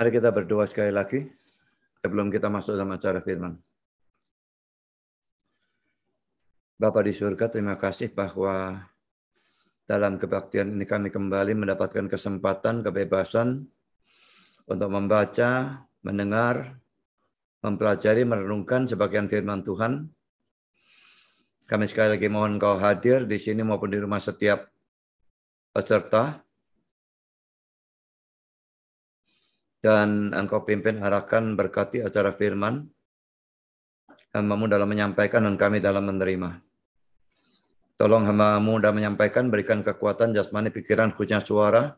Mari kita berdoa sekali lagi sebelum kita masuk dalam acara firman. Bapa di surga, terima kasih bahwa dalam kebaktian ini kami kembali mendapatkan kesempatan, kebebasan untuk membaca, mendengar, mempelajari, merenungkan sebagian firman Tuhan. Kami sekali lagi mohon Engkau hadir di sini maupun di rumah setiap peserta. Dan Engkau pimpin, arahkan, berkati acara firman. Hamba-Mu dalam menyampaikan dan kami dalam menerima. Tolong hamba-Mu dalam menyampaikan, berikan kekuatan jasmani, pikiran, khususnya suara.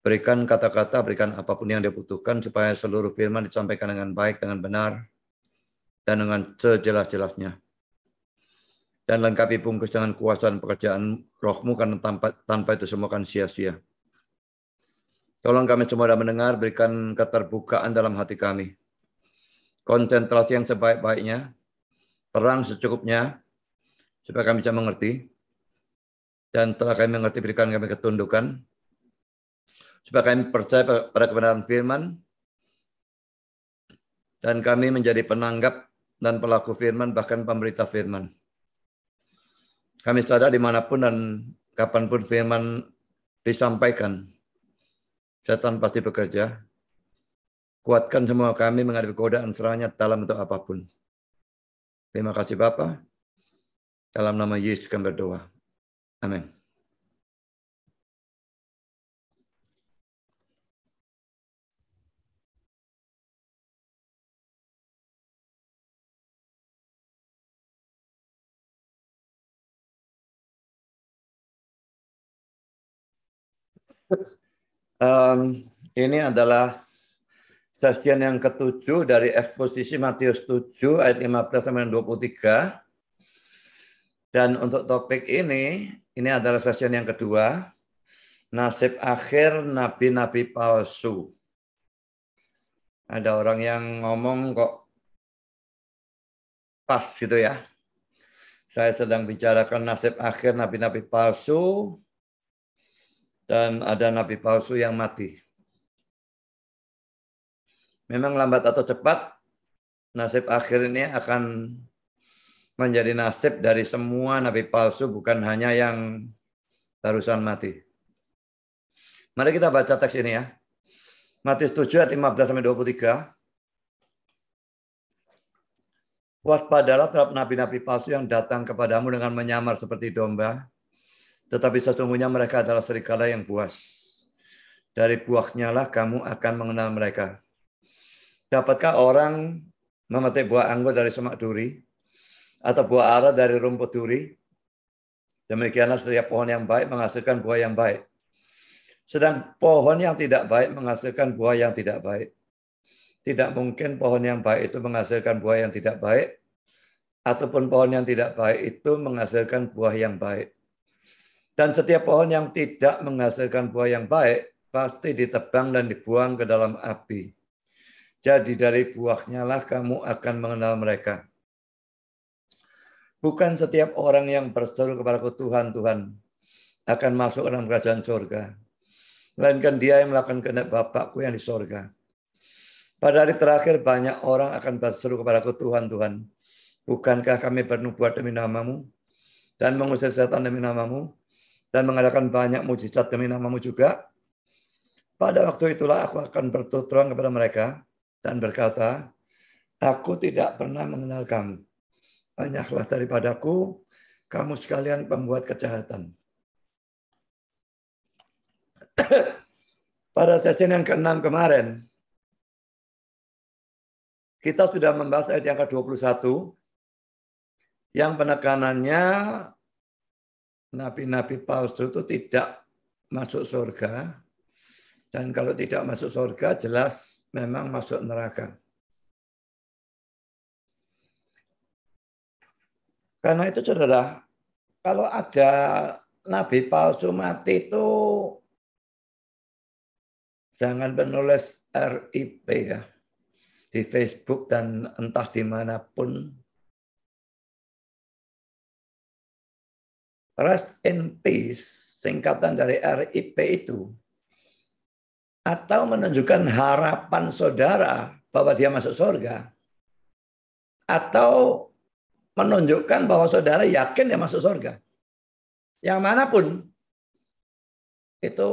Berikan kata-kata, berikan apapun yang dibutuhkan supaya seluruh firman disampaikan dengan baik, dengan benar, dan dengan sejelas-jelasnya. Dan lengkapi bungkus dengan kuasa dan pekerjaan Roh-Mu, karena tanpa itu semua akan sia-sia. Tolong kami semua dalam mendengar, berikan keterbukaan dalam hati kami. Konsentrasi yang sebaik-baiknya, terang secukupnya, supaya kami bisa mengerti. Dan setelah kami mengerti, berikan kami ketundukan, supaya kami percaya pada kebenaran firman, dan kami menjadi penanggap dan pelaku firman, bahkan pemberita firman. Kami sadar dimanapun dan kapanpun firman disampaikan, setan pasti bekerja. Kuatkan semua kami menghadapi godaan serangannya dalam bentuk apapun. Terima kasih Bapa. Dalam nama Yesus kami berdoa. Amin. Ini adalah sesian yang ketujuh dari eksposisi Matius 7 ayat 15 sampai 23. Dan untuk topik ini adalah sesian yang kedua, nasib akhir nabi-nabi palsu. Ada orang yang ngomong kok pas gitu ya. Saya sedang bicarakan nasib akhir nabi-nabi palsu, dan ada nabi palsu yang mati. Memang lambat atau cepat, nasib akhir ini akan menjadi nasib dari semua nabi palsu, bukan hanya yang barusan mati. Mari kita baca teks ini ya. Matius 7 ayat 15 sampai 23. Waspadalah terhadap nabi-nabi palsu yang datang kepadamu dengan menyamar seperti domba, tetapi sesungguhnya mereka adalah serigala yang buas. Dari buahnya lah kamu akan mengenal mereka. Dapatkah orang memetik buah anggur dari semak duri, atau buah ara dari rumput duri? Demikianlah setiap pohon yang baik menghasilkan buah yang baik. Sedang pohon yang tidak baik menghasilkan buah yang tidak baik. Tidak mungkin pohon yang baik itu menghasilkan buah yang tidak baik, ataupun pohon yang tidak baik itu menghasilkan buah yang baik. Dan setiap pohon yang tidak menghasilkan buah yang baik pasti ditebang dan dibuang ke dalam api. Jadi dari buahnya lah kamu akan mengenal mereka. Bukan setiap orang yang berseru kepadaku Tuhan, Tuhan, akan masuk dalam kerajaan surga, melainkan dia yang melakukan kehendak Bapakku yang di surga. Pada hari terakhir banyak orang akan berseru kepadaku Tuhan, Tuhan, bukankah kami bernubuat demi namamu, dan mengusir setan demi namamu, dan mengadakan banyak mujizat demi namamu juga? Pada waktu itulah aku akan berterus terang kepada mereka dan berkata, aku tidak pernah mengenal kamu. Banyaklah daripadaku, kamu sekalian pembuat kejahatan. Pada sesi yang ke-6 kemarin, kita sudah membahas ayat yang ke-21, yang penekanannya nabi-nabi palsu itu tidak masuk surga. Dan kalau tidak masuk surga, jelas memang masuk neraka. Karena itu saudara, kalau ada nabi palsu mati itu jangan menulis RIP ya di Facebook dan entah dimanapun. Rest in peace, singkatan dari RIP itu atau menunjukkan harapan saudara bahwa dia masuk surga, atau menunjukkan bahwa saudara yakin dia masuk surga. Yang manapun itu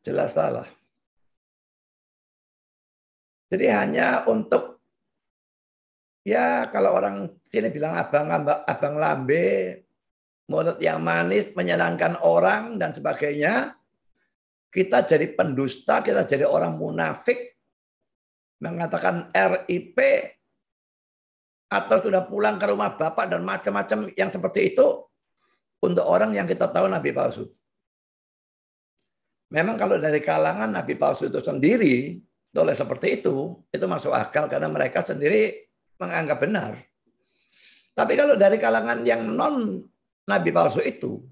jelas salah. Jadi hanya untuk, ya kalau orang sini bilang abang lambe, mulut yang manis, menyenangkan orang dan sebagainya, kita jadi pendusta, kita jadi orang munafik, mengatakan RIP, atau sudah pulang ke rumah bapak dan macam-macam yang seperti itu, untuk orang yang kita tahu nabi palsu. Memang kalau dari kalangan nabi palsu itu sendiri, oleh seperti itu masuk akal karena mereka sendiri menganggap benar. Tapi kalau dari kalangan yang non nabi palsu itu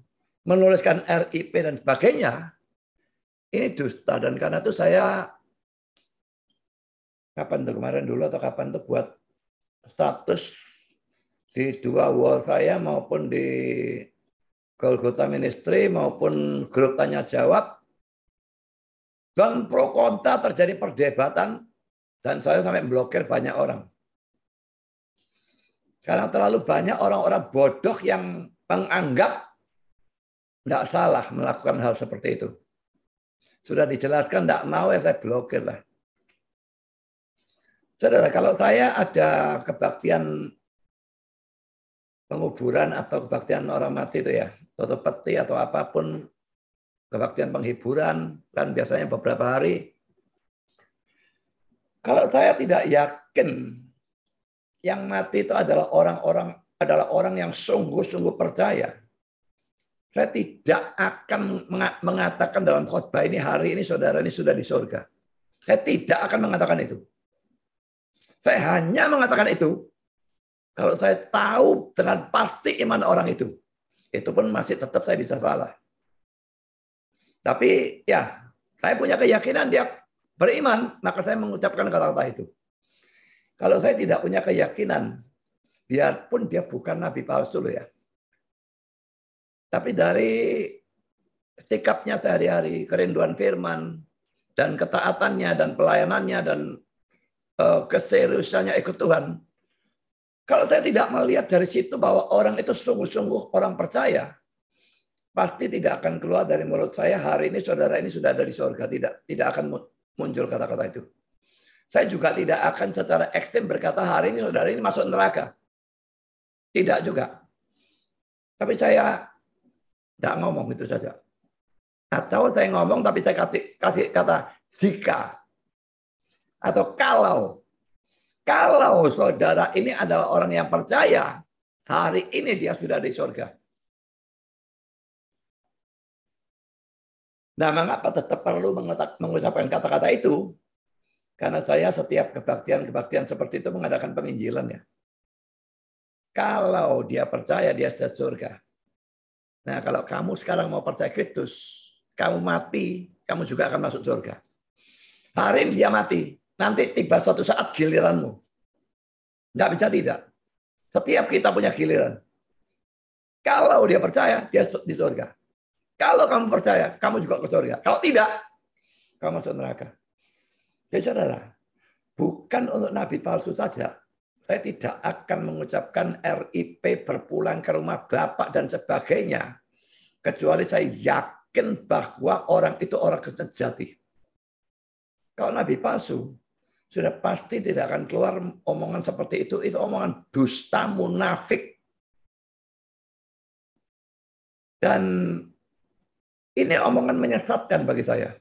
menuliskan RIP dan sebagainya, ini dusta. Dan karena itu saya kapan tuh kemarin dulu atau kapan tuh buat status di dua wall saya maupun di Golgota Ministry maupun grup tanya jawab, dan pro kontra terjadi perdebatan, dan saya sampai blokir banyak orang. Karena terlalu banyak orang-orang bodoh yang menganggap tidak salah melakukan hal seperti itu. Sudah dijelaskan tidak mau, ya saya blokir lah. Saudara, kalau saya ada kebaktian penguburan atau kebaktian orang mati itu ya, atau peti atau apapun, kebaktian penghiburan, kan biasanya beberapa hari. Kalau saya tidak yakin yang mati itu adalah orang yang sungguh-sungguh percaya, saya tidak akan mengatakan dalam khotbah ini hari ini saudara ini sudah di surga. Saya tidak akan mengatakan itu. Saya hanya mengatakan itu kalau saya tahu dengan pasti iman orang itu. Itu pun masih tetap saya bisa salah. Tapi ya, saya punya keyakinan dia beriman, maka saya mengucapkan kata-kata itu. Kalau saya tidak punya keyakinan, biarpun dia bukan nabi palsu loh ya. Tapi dari sikapnya sehari-hari, kerinduan firman, dan ketaatannya, dan pelayanannya, dan keseriusannya ikut Tuhan. Kalau saya tidak melihat dari situ bahwa orang itu sungguh-sungguh orang percaya, pasti tidak akan keluar dari mulut saya, hari ini saudara ini sudah ada di surga. Tidak akan muncul kata-kata itu. Saya juga tidak akan secara ekstrem berkata hari ini saudara ini masuk neraka. Tidak juga. Tapi saya tidak ngomong itu saja. Atau saya ngomong tapi saya kasih kata jika. Atau kalau saudara ini adalah orang yang percaya, hari ini dia sudah di surga. Nah, mengapa tetap perlu mengucapkan kata-kata itu? Karena saya setiap kebaktian seperti itu mengadakan penginjilan ya. Kalau dia percaya, dia sudah surga. Nah, kalau kamu sekarang mau percaya Kristus, kamu mati, kamu juga akan masuk surga. Hari ini dia mati, nanti tiba suatu saat giliranmu. Nggak bisa tidak. Setiap kita punya giliran. Kalau dia percaya, dia di surga. Kalau kamu percaya, kamu juga ke surga. Kalau tidak, kamu masuk neraka. Jadi saudara, bukan untuk nabi palsu saja. Saya tidak akan mengucapkan RIP berpulang ke rumah bapak dan sebagainya. Kecuali saya yakin bahwa orang itu orang sejati. Kalau nabi palsu, sudah pasti tidak akan keluar omongan seperti itu. Itu omongan dusta munafik. Dan ini omongan menyesatkan bagi saya.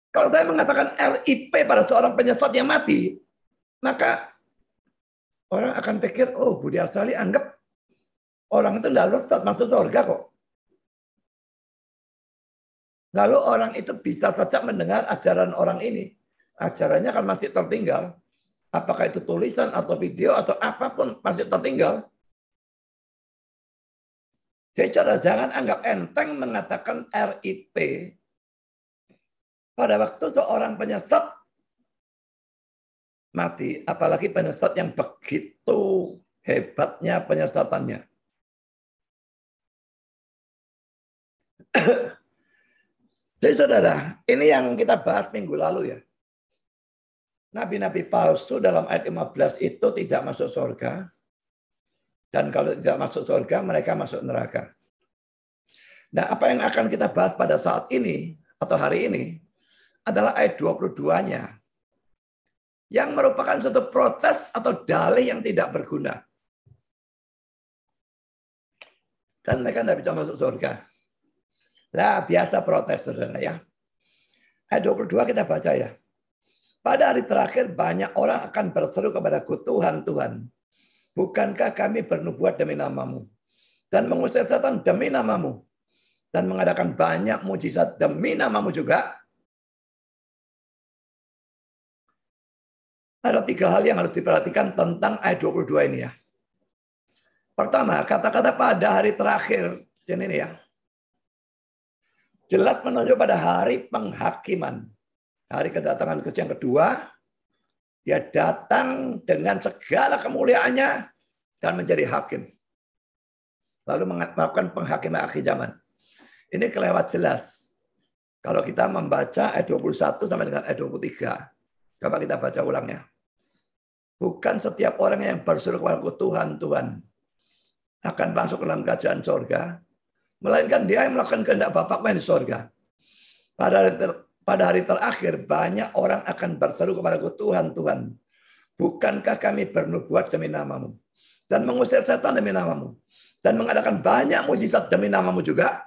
Kalau saya mengatakan RIP pada seorang penyesat yang mati, maka orang akan pikir, oh Budi Astali anggap orang itu tidak sesat masuk surga kok. Lalu orang itu bisa saja mendengar ajaran orang ini. Ajarannya kan masih tertinggal. Apakah itu tulisan atau video atau apapun masih tertinggal. Jadi jangan anggap enteng mengatakan RIP pada waktu seorang penyesat mati. Apalagi penyesat yang begitu hebatnya penyesatannya. Jadi saudara, ini yang kita bahas minggu lalu ya. Nabi-nabi palsu dalam ayat 15 itu tidak masuk surga. Dan kalau tidak masuk surga, mereka masuk neraka. Nah, apa yang akan kita bahas pada saat ini, atau hari ini, adalah ayat 22-nya. Yang merupakan suatu protes atau dalih yang tidak berguna. Kan mereka tidak bisa masuk surga. Nah, biasa protes, saudara ya. Ayat 22 kita baca ya. Pada hari terakhir banyak orang akan berseru kepadaku, Tuhan, Tuhan, bukankah kami bernubuat demi namamu? Dan mengusir setan demi namamu? Dan mengadakan banyak mujizat demi namamu juga? Ada 3 hal yang harus diperhatikan tentang ayat 22 ini ya. Pertama, kata-kata pada hari terakhir. Sini nih ya. Jelas menunjuk pada hari penghakiman. Hari kedatangan Kristus yang kedua, dia datang dengan segala kemuliaannya dan menjadi hakim. Lalu melakukan penghakiman akhir zaman. Ini kelewat jelas. Kalau kita membaca ayat 21 sampai dengan ayat 23. Coba kita baca ulangnya. Bukan setiap orang yang berseru kepada Tuhan, Tuhan akan masuk ke dalam kerajaan surga, melainkan dia yang melakukan kehendak Bapa yang di surga. Pada hari terakhir banyak orang akan berseru kepadaku, Tuhan, Tuhan, bukankah kami bernubuat demi namamu dan mengusir setan demi namamu dan mengadakan banyak mujizat demi namamu juga?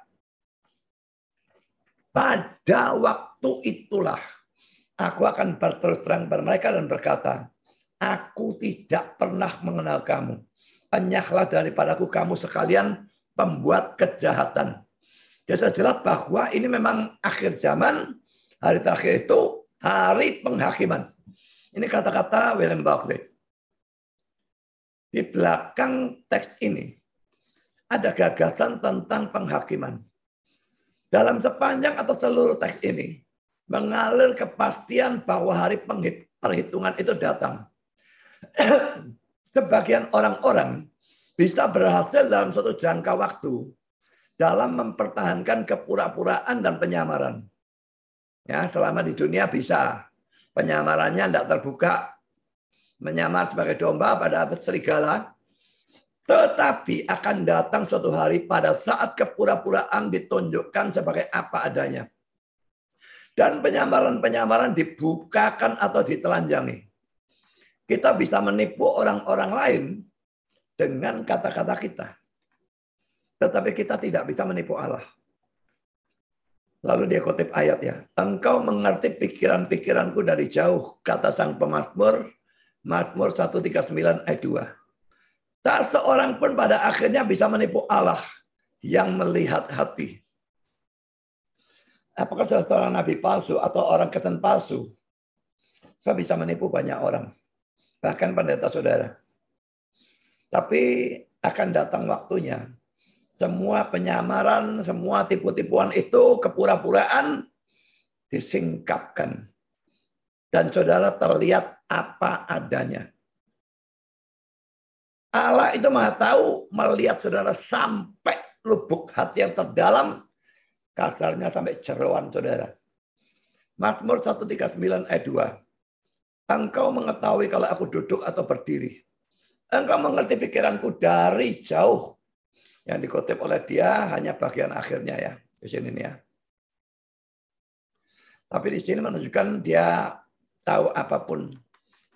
Pada waktu itulah aku akan berterus terang kepada mereka dan berkata, aku tidak pernah mengenal kamu. Enyahlah daripadaku kamu sekalian pembuat kejahatan. Jadi jelas bahwa ini memang akhir zaman. Hari terakhir itu hari penghakiman. Ini kata-kata William Barclay. Di belakang teks ini ada gagasan tentang penghakiman. Dalam sepanjang atau seluruh teks ini mengalir kepastian bahwa hari perhitungan itu datang. Sebagian orang-orang bisa berhasil dalam suatu jangka waktu dalam mempertahankan kepura-puraan dan penyamaran. Ya, selama di dunia bisa. Penyamarannya tidak terbuka. Menyamar sebagai domba pada serigala. Tetapi akan datang suatu hari pada saat kepura-puraan ditunjukkan sebagai apa adanya. Dan penyamaran-penyamaran dibukakan atau ditelanjangi. Kita bisa menipu orang-orang lain dengan kata-kata kita. Tetapi kita tidak bisa menipu Allah. Lalu dia kutip ayat ya. Engkau mengerti pikiran-pikiranku dari jauh, kata sang pemazmur, Mazmur 139 ayat 2. Tak seorang pun pada akhirnya bisa menipu Allah yang melihat hati. Apakah saudara seorang nabi palsu atau orang Kristen palsu? Saya bisa menipu banyak orang. Bahkan pendeta saudara. Tapi akan datang waktunya. Semua penyamaran, semua tipu-tipuan itu, kepura-puraan disingkapkan. Dan saudara terlihat apa adanya. Allah itu Maha tahu melihat saudara sampai lubuk hati yang terdalam, kasarnya sampai jeroan saudara. Mazmur 139 ayat 2. Engkau mengetahui kalau aku duduk atau berdiri. Engkau mengerti pikiranku dari jauh. Yang dikutip oleh dia hanya bagian akhirnya ya. Di sini nih ya. Tapi di sini menunjukkan dia tahu apapun.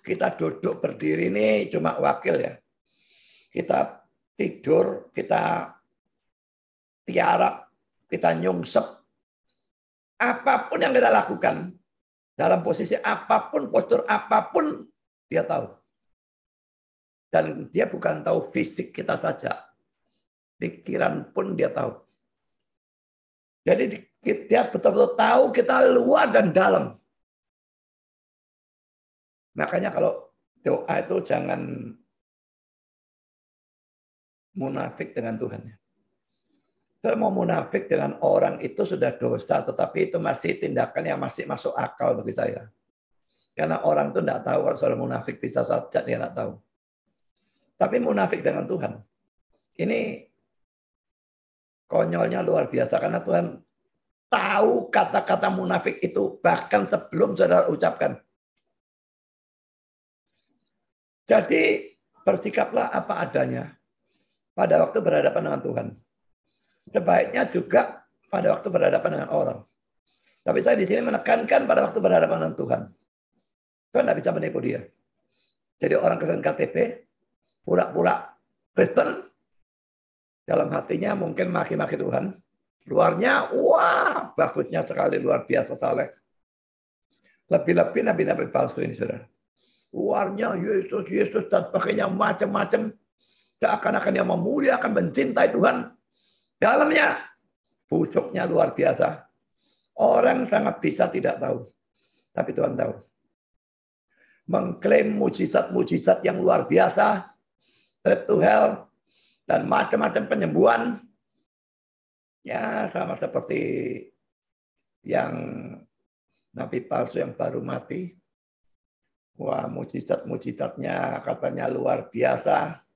Kita duduk berdiri ini cuma wakil ya. Kita tidur, kita tiarap, kita nyungsep. Apapun yang kita lakukan, dalam posisi apapun, postur apapun, dia tahu. Dan dia bukan tahu fisik kita saja. Pikiran pun dia tahu. Jadi dia betul-betul tahu kita luar dan dalam. Makanya kalau doa itu jangan munafik dengan Tuhan. Kalau mau munafik dengan orang itu sudah dosa, tetapi itu masih tindakan yang masih masuk akal bagi saya. Karena orang itu tidak tahu kalau soal munafik bisa saja dia tidak tahu. Tapi munafik dengan Tuhan. Ini konyolnya luar biasa karena Tuhan tahu kata-kata munafik itu bahkan sebelum saudara ucapkan. Jadi bersikaplah apa adanya pada waktu berhadapan dengan Tuhan. Sebaiknya juga pada waktu berhadapan dengan orang. Tapi saya di sini menekankan pada waktu berhadapan dengan Tuhan. Tuhan tidak bisa menipu dia. Jadi orang Kristen KTP, pura-pura Kristen, dalam hatinya mungkin maki-maki Tuhan. Luarnya, wah, bagusnya sekali, luar biasa saleh. Lebih-lebih nabi-nabi palsu ini, saudara. Luarnya Yesus, Yesus, dan sebagainya, macam-macam. Seakan-akan dia memuliakan, mencintai Tuhan. Dalamnya, busuknya luar biasa. Orang sangat bisa tidak tahu. Tapi Tuhan tahu. Mengklaim mujizat-mujizat yang luar biasa. Trip to hell. Dan macam-macam penyembuhan. Ya, sama seperti yang nabi palsu yang baru mati. Wah, mujizat-mujizatnya katanya luar biasa.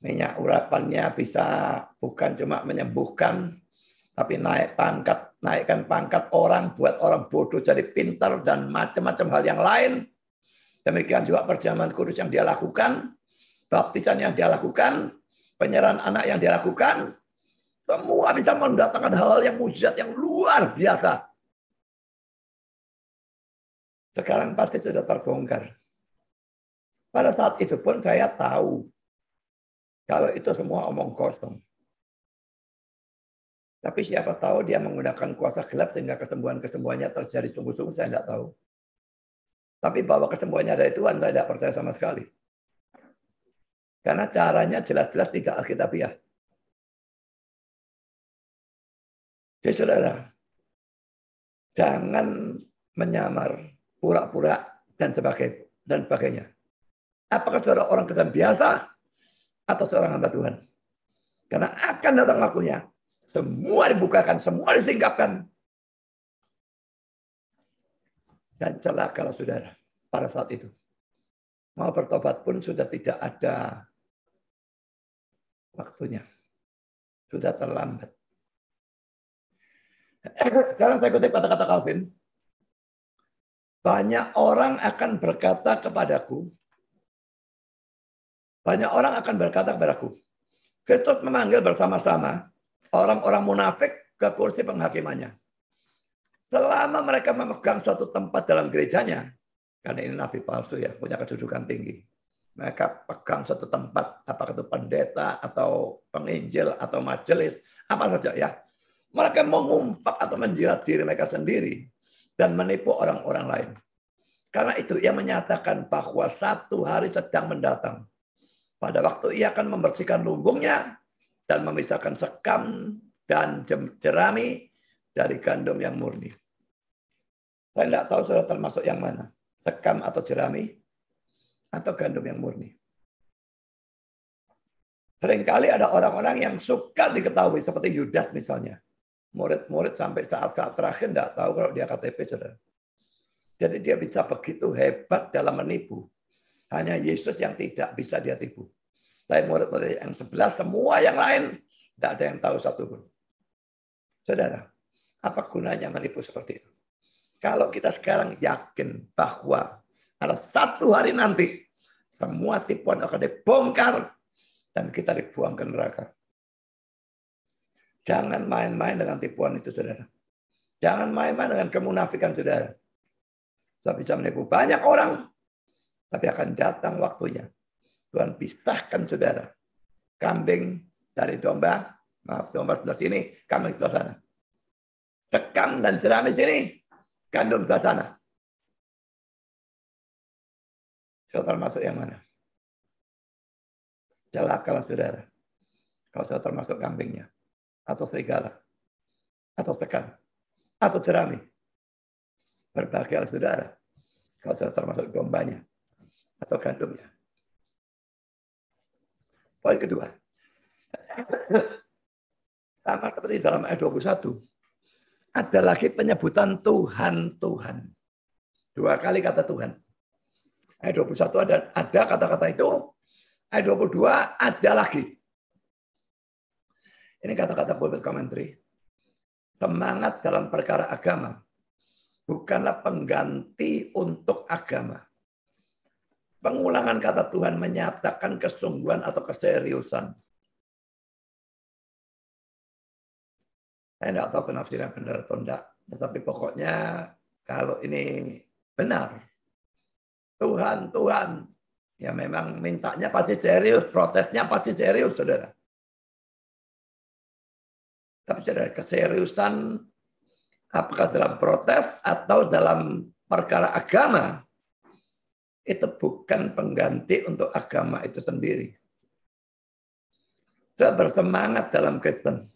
Minyak urapannya bisa bukan cuma menyembuhkan, tapi naikkan pangkat orang, buat orang bodoh jadi pintar, dan macam-macam hal yang lain. Demikian juga perjamuan kudus yang dia lakukan, baptisan yang dia lakukan, penyerahan anak yang dia lakukan, semua bisa mendatangkan hal-hal yang mujizat yang luar biasa. Sekarang pasti sudah terbongkar. Pada saat itu pun saya tahu kalau itu semua omong kosong. Tapi siapa tahu dia menggunakan kuasa gelap sehingga kesembuhannya terjadi sungguh-sungguh, saya tidak tahu. Tapi bahwa kesembuhannya dari Tuhan, saya tidak percaya sama sekali. Karena caranya jelas-jelas tidak alkitabiah. Jadi saudara, jangan menyamar, pura-pura, dan sebagainya. Apakah saudara orang Kristen biasa atau seorang hamba Tuhan? Karena akan datang waktunya. Semua dibukakan, semua disingkapkan. Dan celakalah saudara pada saat itu. Mau bertobat pun sudah tidak ada waktunya. Sudah terlambat. Sekarang saya kutip kata-kata Calvin. Banyak orang akan berkata kepadaku. Banyak orang akan berkata kepadaku. Kristus memanggil bersama-sama orang-orang munafik ke kursi penghakimannya. Selama mereka memegang suatu tempat dalam gerejanya. Karena ini nabi palsu ya, punya kedudukan tinggi. Mereka pegang suatu tempat, apakah itu pendeta, atau penginjil, atau majelis, apa saja ya. Mereka mengumpat atau menjilat diri mereka sendiri dan menipu orang-orang lain. Karena itu ia menyatakan bahwa satu hari sedang mendatang. Pada waktu ia akan membersihkan lumbungnya dan memisahkan sekam dan jerami dari gandum yang murni. Saya tidak tahu sudah termasuk yang mana. Sekam atau jerami atau gandum yang murni. Seringkali ada orang-orang yang suka diketahui seperti Yudas misalnya. Murid-murid sampai saat-saat terakhir tidak tahu kalau dia KTP, saudara. Jadi dia bisa begitu hebat dalam menipu. Hanya Yesus yang tidak bisa dia tipu. Lain murid-murid yang 11, semua yang lain tidak ada yang tahu satupun. Saudara, apa gunanya menipu seperti itu? Kalau kita sekarang yakin bahwa ada satu hari nanti semua tipuan akan dibongkar dan kita dibuang ke neraka. Jangan main-main dengan tipuan itu, saudara. Jangan main-main dengan kemunafikan, saudara. Saya bisa menipu banyak orang, tapi akan datang waktunya. Tuhan pisahkan, saudara. Kambing dari domba. Maaf, domba sebelah sini, kambing sebelah sana. Sekam dan jerami sini, gandum sebelah sana. Saudara termasuk yang mana? Celakalah, saudara. Kalau saudara termasuk kambingnya. Atau serigala, atau sekam, atau jerami. Berbahagialah saudara, kalau saudara termasuk dombanya, atau gandumnya. Poin kedua, sama seperti dalam ayat 21, ada lagi penyebutan Tuhan, Tuhan. 2 kali kata Tuhan. Ayat 21 ada kata-kata itu, ayat 22 ada lagi. Ini kata-kata pulpit commentary. Semangat dalam perkara agama bukanlah pengganti untuk agama. Pengulangan kata Tuhan menyatakan kesungguhan atau keseriusan. Saya tidak tahu penafsiran benar atau tidak. Tetapi pokoknya kalau ini benar. Tuhan, ya memang mintanya pasti serius, protesnya pasti serius, saudara. Tapi saudara, keseriusan apakah dalam protes atau dalam perkara agama, itu bukan pengganti untuk agama itu sendiri. Sudah bersemangat dalam Kristen.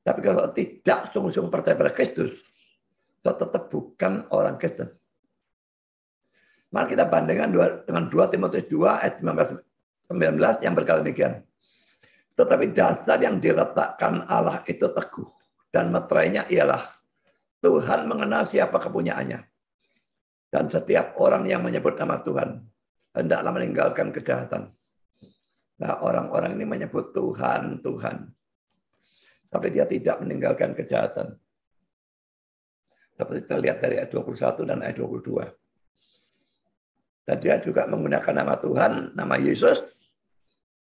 Tapi kalau tidak sungguh-sungguh percaya pada Kristus, itu tetap bukan orang Kristen. Mari kita bandingkan dengan 2 Timotius 2 ayat 19 yang berkata demikian. Tetapi dasar yang diletakkan Allah itu teguh. Dan meterainya ialah Tuhan mengenal siapa kepunyaannya. Dan setiap orang yang menyebut nama Tuhan hendaklah meninggalkan kejahatan. Nah, orang-orang ini menyebut Tuhan, Tuhan. Tapi dia tidak meninggalkan kejahatan. Seperti kita lihat dari ayat 21 dan ayat 22. Dan dia juga menggunakan nama Tuhan, nama Yesus,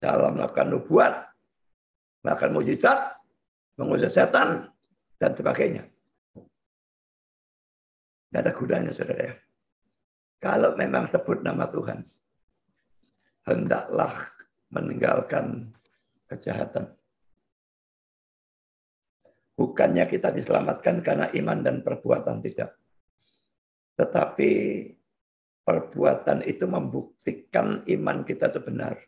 dalam melakukan nubuat, melakukan mujizat, mengusir setan, dan sebagainya. Tidak ada gunanya, saudara. Kalau memang sebut nama Tuhan, hendaklah meninggalkan kejahatan. Bukannya kita diselamatkan karena iman dan perbuatan, tidak. Tetapi perbuatan itu membuktikan iman kita itu benar.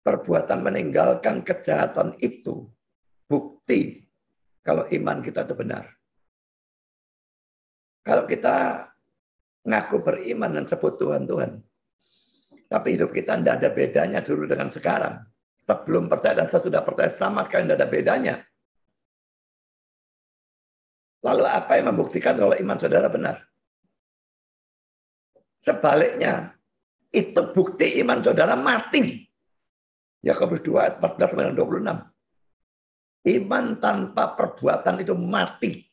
Perbuatan meninggalkan kejahatan itu bukti kalau iman kita itu benar. Kalau kita ngaku beriman dan sebut Tuhan, tapi hidup kita tidak ada bedanya dulu dengan sekarang. Sebelum percaya dan sesudah percaya sama sekali tidak ada bedanya. Lalu apa yang membuktikan kalau iman saudara benar? Sebaliknya, itu bukti iman saudara mati. Yakobus 2 ayat 14 dan 26. Iman tanpa perbuatan itu mati.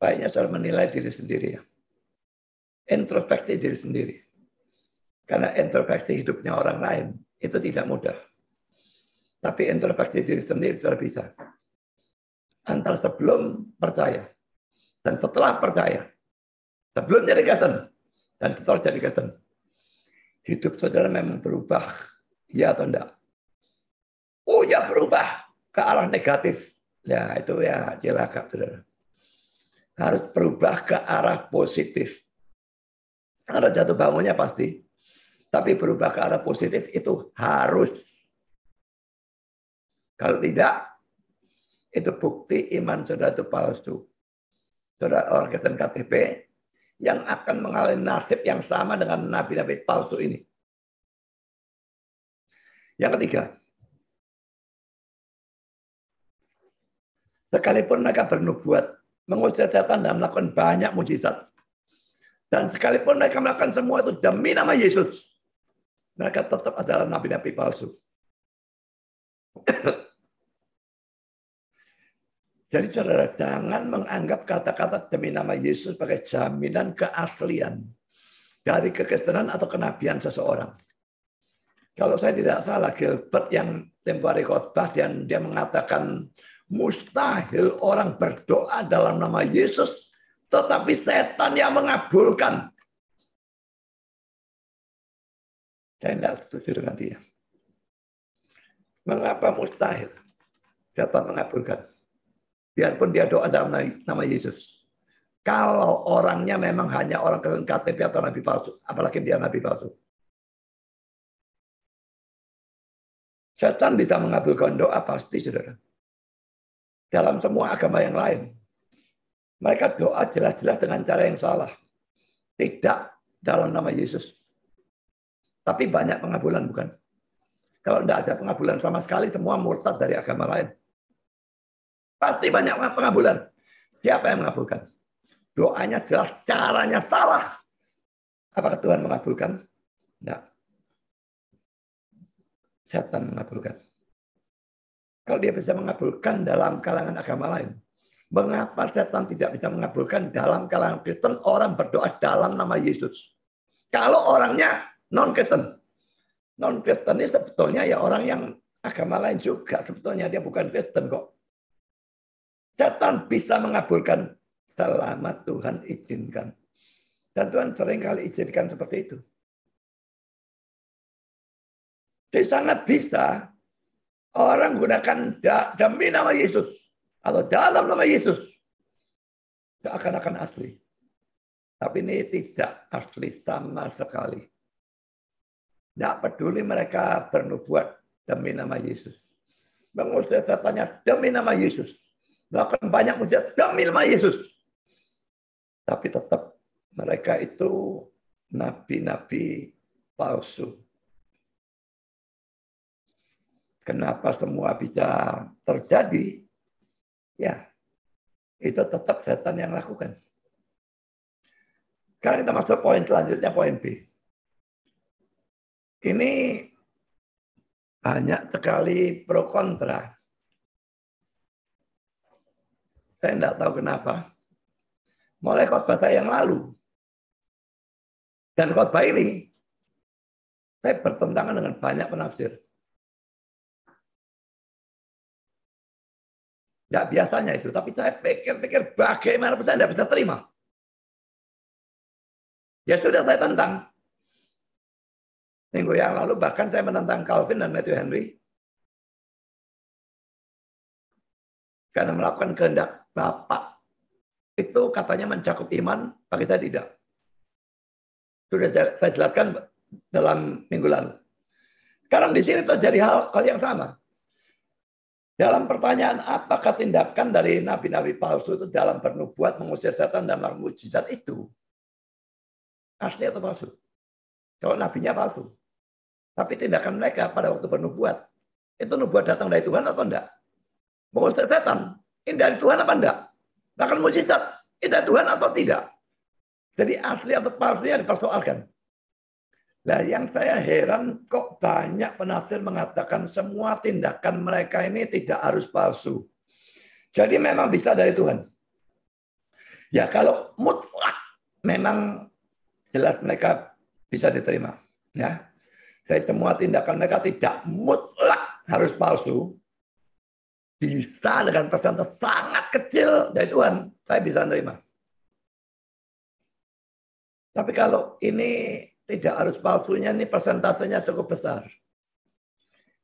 Baiknya saudara menilai diri sendiri. Introspeksi diri sendiri. Karena introspeksi hidupnya orang lain itu tidak mudah. Tapi introspeksi diri sendiri sudah bisa. Antara sebelum percaya dan setelah percaya. Sebelum jadi Kristen dan setelah jadi Kristen. Hidup saudara memang berubah. Ya atau enggak? Oh ya, berubah ke arah negatif. Ya itu ya celaka, saudara. Harus berubah ke arah positif. Karena jatuh bangunnya pasti. Tapi berubah ke arah positif itu harus. Kalau tidak, itu bukti iman saudara itu palsu. Saudara orang Kristen KTP yang akan mengalami nasib yang sama dengan nabi-nabi palsu ini. Yang ketiga, sekalipun mereka bernubuat, mengusir setan dan melakukan banyak mujizat. Dan sekalipun mereka melakukan semua itu demi nama Yesus, mereka tetap adalah nabi-nabi palsu. Jadi saudara, jangan menganggap kata-kata demi nama Yesus sebagai jaminan keaslian dari kekristenan atau kenabian seseorang. Kalau saya tidak salah, Gilbert yang tempo hari khotbah dan dia mengatakan mustahil orang berdoa dalam nama Yesus, tetapi setan yang mengabulkan. Saya tidak setuju dengan dia. Mengapa mustahil? Setan mengabulkan. Biarpun dia doa dalam nama Yesus. Kalau orangnya memang hanya orang KTP atau nabi palsu, apalagi dia nabi palsu. Setan bisa mengabulkan doa pasti, saudara. Dalam semua agama yang lain. Mereka doa jelas-jelas dengan cara yang salah. Tidak dalam nama Yesus. Tapi banyak pengabulan, bukan? Kalau tidak ada pengabulan sama sekali, semua murtad dari agama lain. Pasti banyak pengabulan. Siapa yang mengabulkan? Doanya jelas, caranya salah. Apakah Tuhan mengabulkan? Tidak. setan mengabulkan. Kalau dia bisa mengabulkan dalam kalangan agama lain, mengapa setan tidak bisa mengabulkan dalam kalangan Kristen orang berdoa dalam nama Yesus? Kalau orangnya non-Kristen. Non-Kristen ini sebetulnya ya orang yang agama lain juga. Sebetulnya dia bukan Kristen kok. Setan bisa mengabulkan selama Tuhan izinkan. Dan Tuhan seringkali izinkan seperti itu. Jadi sangat bisa orang gunakan demi nama Yesus atau dalam nama Yesus seakan-akan asli. Tapi ini tidak asli sama sekali. Tidak peduli mereka bernubuat demi nama Yesus. Mengusir setannya demi nama Yesus. Melakukan banyak mujizat demi nama Yesus. Tapi tetap mereka itu nabi-nabi palsu. Kenapa semua bisa terjadi? Ya, itu tetap setan yang lakukan. Sekarang kita masuk poin selanjutnya, poin B. Ini banyak sekali pro kontra. Saya tidak tahu kenapa. Mulai khotbah saya yang lalu. Dan khotbah ini, saya bertentangan dengan banyak penafsir. Tidak biasanya itu, tapi saya pikir-pikir bagaimana saya tidak bisa terima. Ya sudah saya tentang. Minggu yang lalu bahkan saya menentang Calvin dan Matthew Henry. Karena melakukan kehendak Bapa. Itu katanya mencakup iman, bagi saya tidak. Sudah saya jelaskan dalam minggu lalu. Sekarang di sini terjadi hal yang sama. Dalam pertanyaan apakah tindakan dari nabi-nabi palsu itu dalam bernubuat mengusir setan dan melakukan mujizat itu asli atau palsu? Kalau nabinya palsu. Tapi tindakan mereka pada waktu bernubuat itu nubuat datang dari Tuhan atau enggak? Mengusir setan ini dari Tuhan apa enggak? Bahkan mujizat ini dari Tuhan atau tidak? Jadi asli atau palsunya dipersoalkan. Nah, yang saya heran kok banyak penafsir mengatakan semua tindakan mereka ini tidak harus palsu. Jadi memang bisa dari Tuhan. Ya kalau mutlak memang jelas mereka bisa diterima. Ya, jadi semua tindakan mereka tidak mutlak harus palsu. Bisa dengan persentase sangat kecil dari Tuhan, saya bisa menerima. Tapi kalau ini tidak harus palsunya, ini persentasenya cukup besar.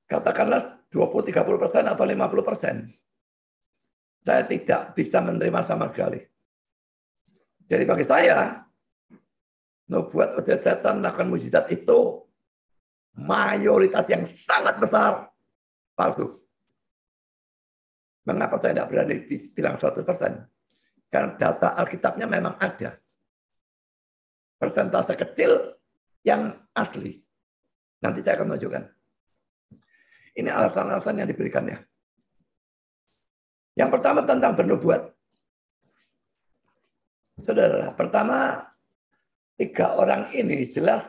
Katakanlah 20-30% atau 50%. Saya tidak bisa menerima sama sekali. Jadi bagi saya, nubuat ujian setan melakukan mujizat itu mayoritas yang sangat besar palsu. Mengapa saya tidak berani bilang 100%? Karena data Alkitabnya memang ada. Persentase kecil yang asli. Nanti saya akan tunjukkan. Ini alasan-alasan yang diberikannya. Yang pertama tentang bernubuat. Saudara, pertama 3 orang ini jelas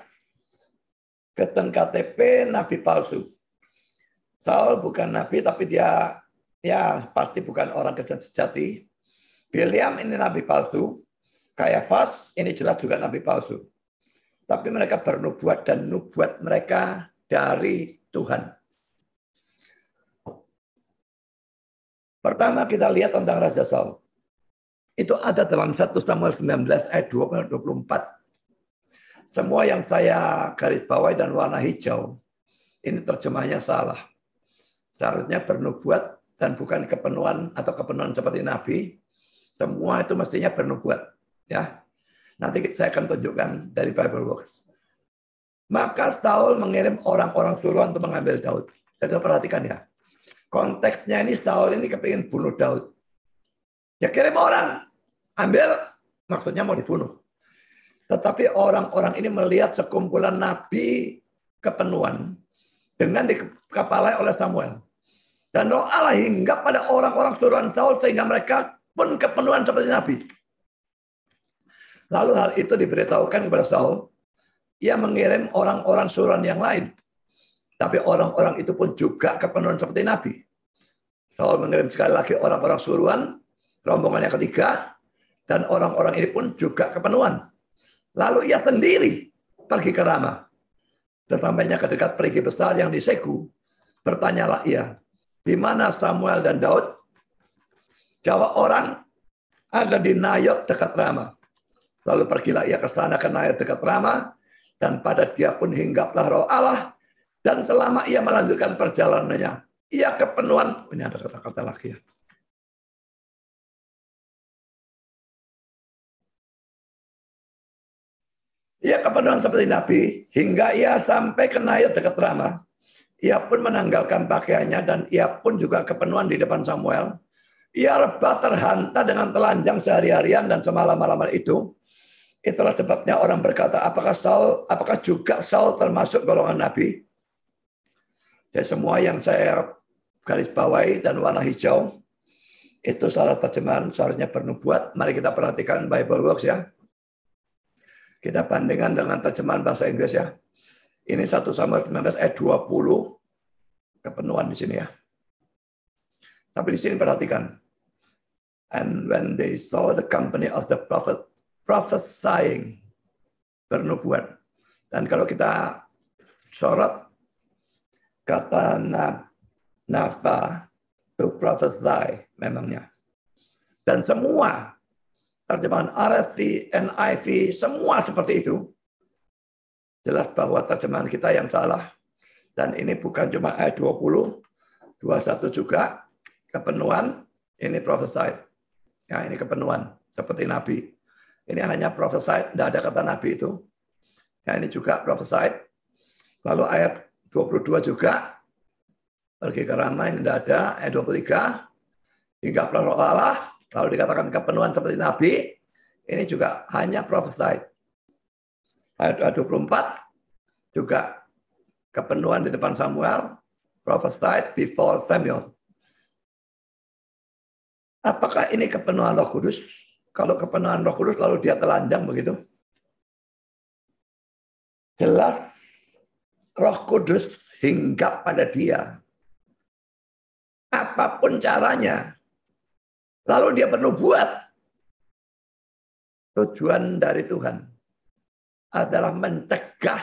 Kristen KTP nabi palsu. Saul bukan nabi tapi dia ya pasti bukan orang Kristen sejati. Biliam ini nabi palsu. Kayafas ini jelas juga nabi palsu. Tapi mereka bernubuat dan nubuat mereka dari Tuhan. Pertama kita lihat tentang Raja Saul. Itu ada dalam 1 Samuel 19 ayat 24. Semua yang saya garis bawahi dan warna hijau, ini terjemahnya salah. Seharusnya bernubuat dan bukan kepenuhan atau kepenuhan seperti nabi. Semua itu mestinya bernubuat. Ya. Nanti saya akan tunjukkan dari Bible Works. Maka Saul mengirim orang-orang suruhan untuk mengambil Daud. Jadi perhatikan ya. Konteksnya ini Saul ini kepingin bunuh Daud. Ya kirim orang. Ambil, maksudnya mau dibunuh. Tetapi orang-orang ini melihat sekumpulan nabi kepenuhan dengan dikepalai oleh Samuel. Dan roh Allah hinggap pada orang-orang suruhan Saul sehingga mereka pun kepenuhan seperti nabi. Lalu hal itu diberitahukan kepada Saul. Ia mengirim orang-orang suruhan yang lain. Tapi orang-orang itu pun juga kepenuhan seperti Nabi. Saul mengirim sekali lagi orang-orang suruhan, rombongan yang ketiga, dan orang-orang ini pun juga kepenuhan. Lalu ia sendiri pergi ke Rama. Sesampainya ke dekat perigi besar yang di Seku, bertanyalah ia, di mana Samuel dan Daud? Jawab orang, ada di Nayot dekat Rama. Lalu pergilah ia ke sana ke Nayot dekat Rama, dan pada dia pun hinggaplah roh Allah, dan selama ia melanjutkan perjalanannya, ia kepenuhan. Ini ada kata-kata lagi ya. Ia kepenuhan seperti Nabi, hingga ia sampai ke Nayot dekat Rama. Ia pun menanggalkan pakaiannya, dan ia pun juga kepenuhan di depan Samuel. Ia rebah terhantar dengan telanjang sehari-harian dan semalam-malaman itu. Itulah sebabnya orang berkata, apakah juga Saul termasuk golongan Nabi? Jadi semua yang saya garis bawahi dan warna hijau, itu salah terjemahan seharusnya bernubuat. Mari kita perhatikan Bible Works ya. Kita bandingkan dengan terjemahan bahasa Inggris ya. Ini 1 Samuel 19 ayat 20. Kepenuhan di sini ya. Tapi di sini perhatikan. And when they saw the company of the prophet prophesying, bernubuat. Dan kalau kita sorot kata nafa, to prophesy memangnya. Dan semua terjemahan RSV, NIV, semua seperti itu. Jelas bahwa terjemahan kita yang salah. Dan ini bukan cuma ayat 20, 21 juga. Kepenuhan, ini prophesied. Ya, ini kepenuhan, seperti Nabi. Ini hanya prophesied, tidak ada kata Nabi itu. Ya, ini juga prophesied. Lalu ayat 22 juga. Pergi ke Rama, ini tidak ada. Ayat 23. Hingga roh Allah. Lalu dikatakan kepenuhan seperti Nabi, ini juga hanya prophesied. Ayat 24 juga kepenuhan di depan Samuel, prophesied before Samuel. Apakah ini kepenuhan Roh Kudus? Kalau kepenuhan Roh Kudus lalu dia telanjang begitu? Jelas Roh Kudus hinggap pada dia. Apapun caranya. Lalu dia bernubuat. Tujuan dari Tuhan adalah mencegah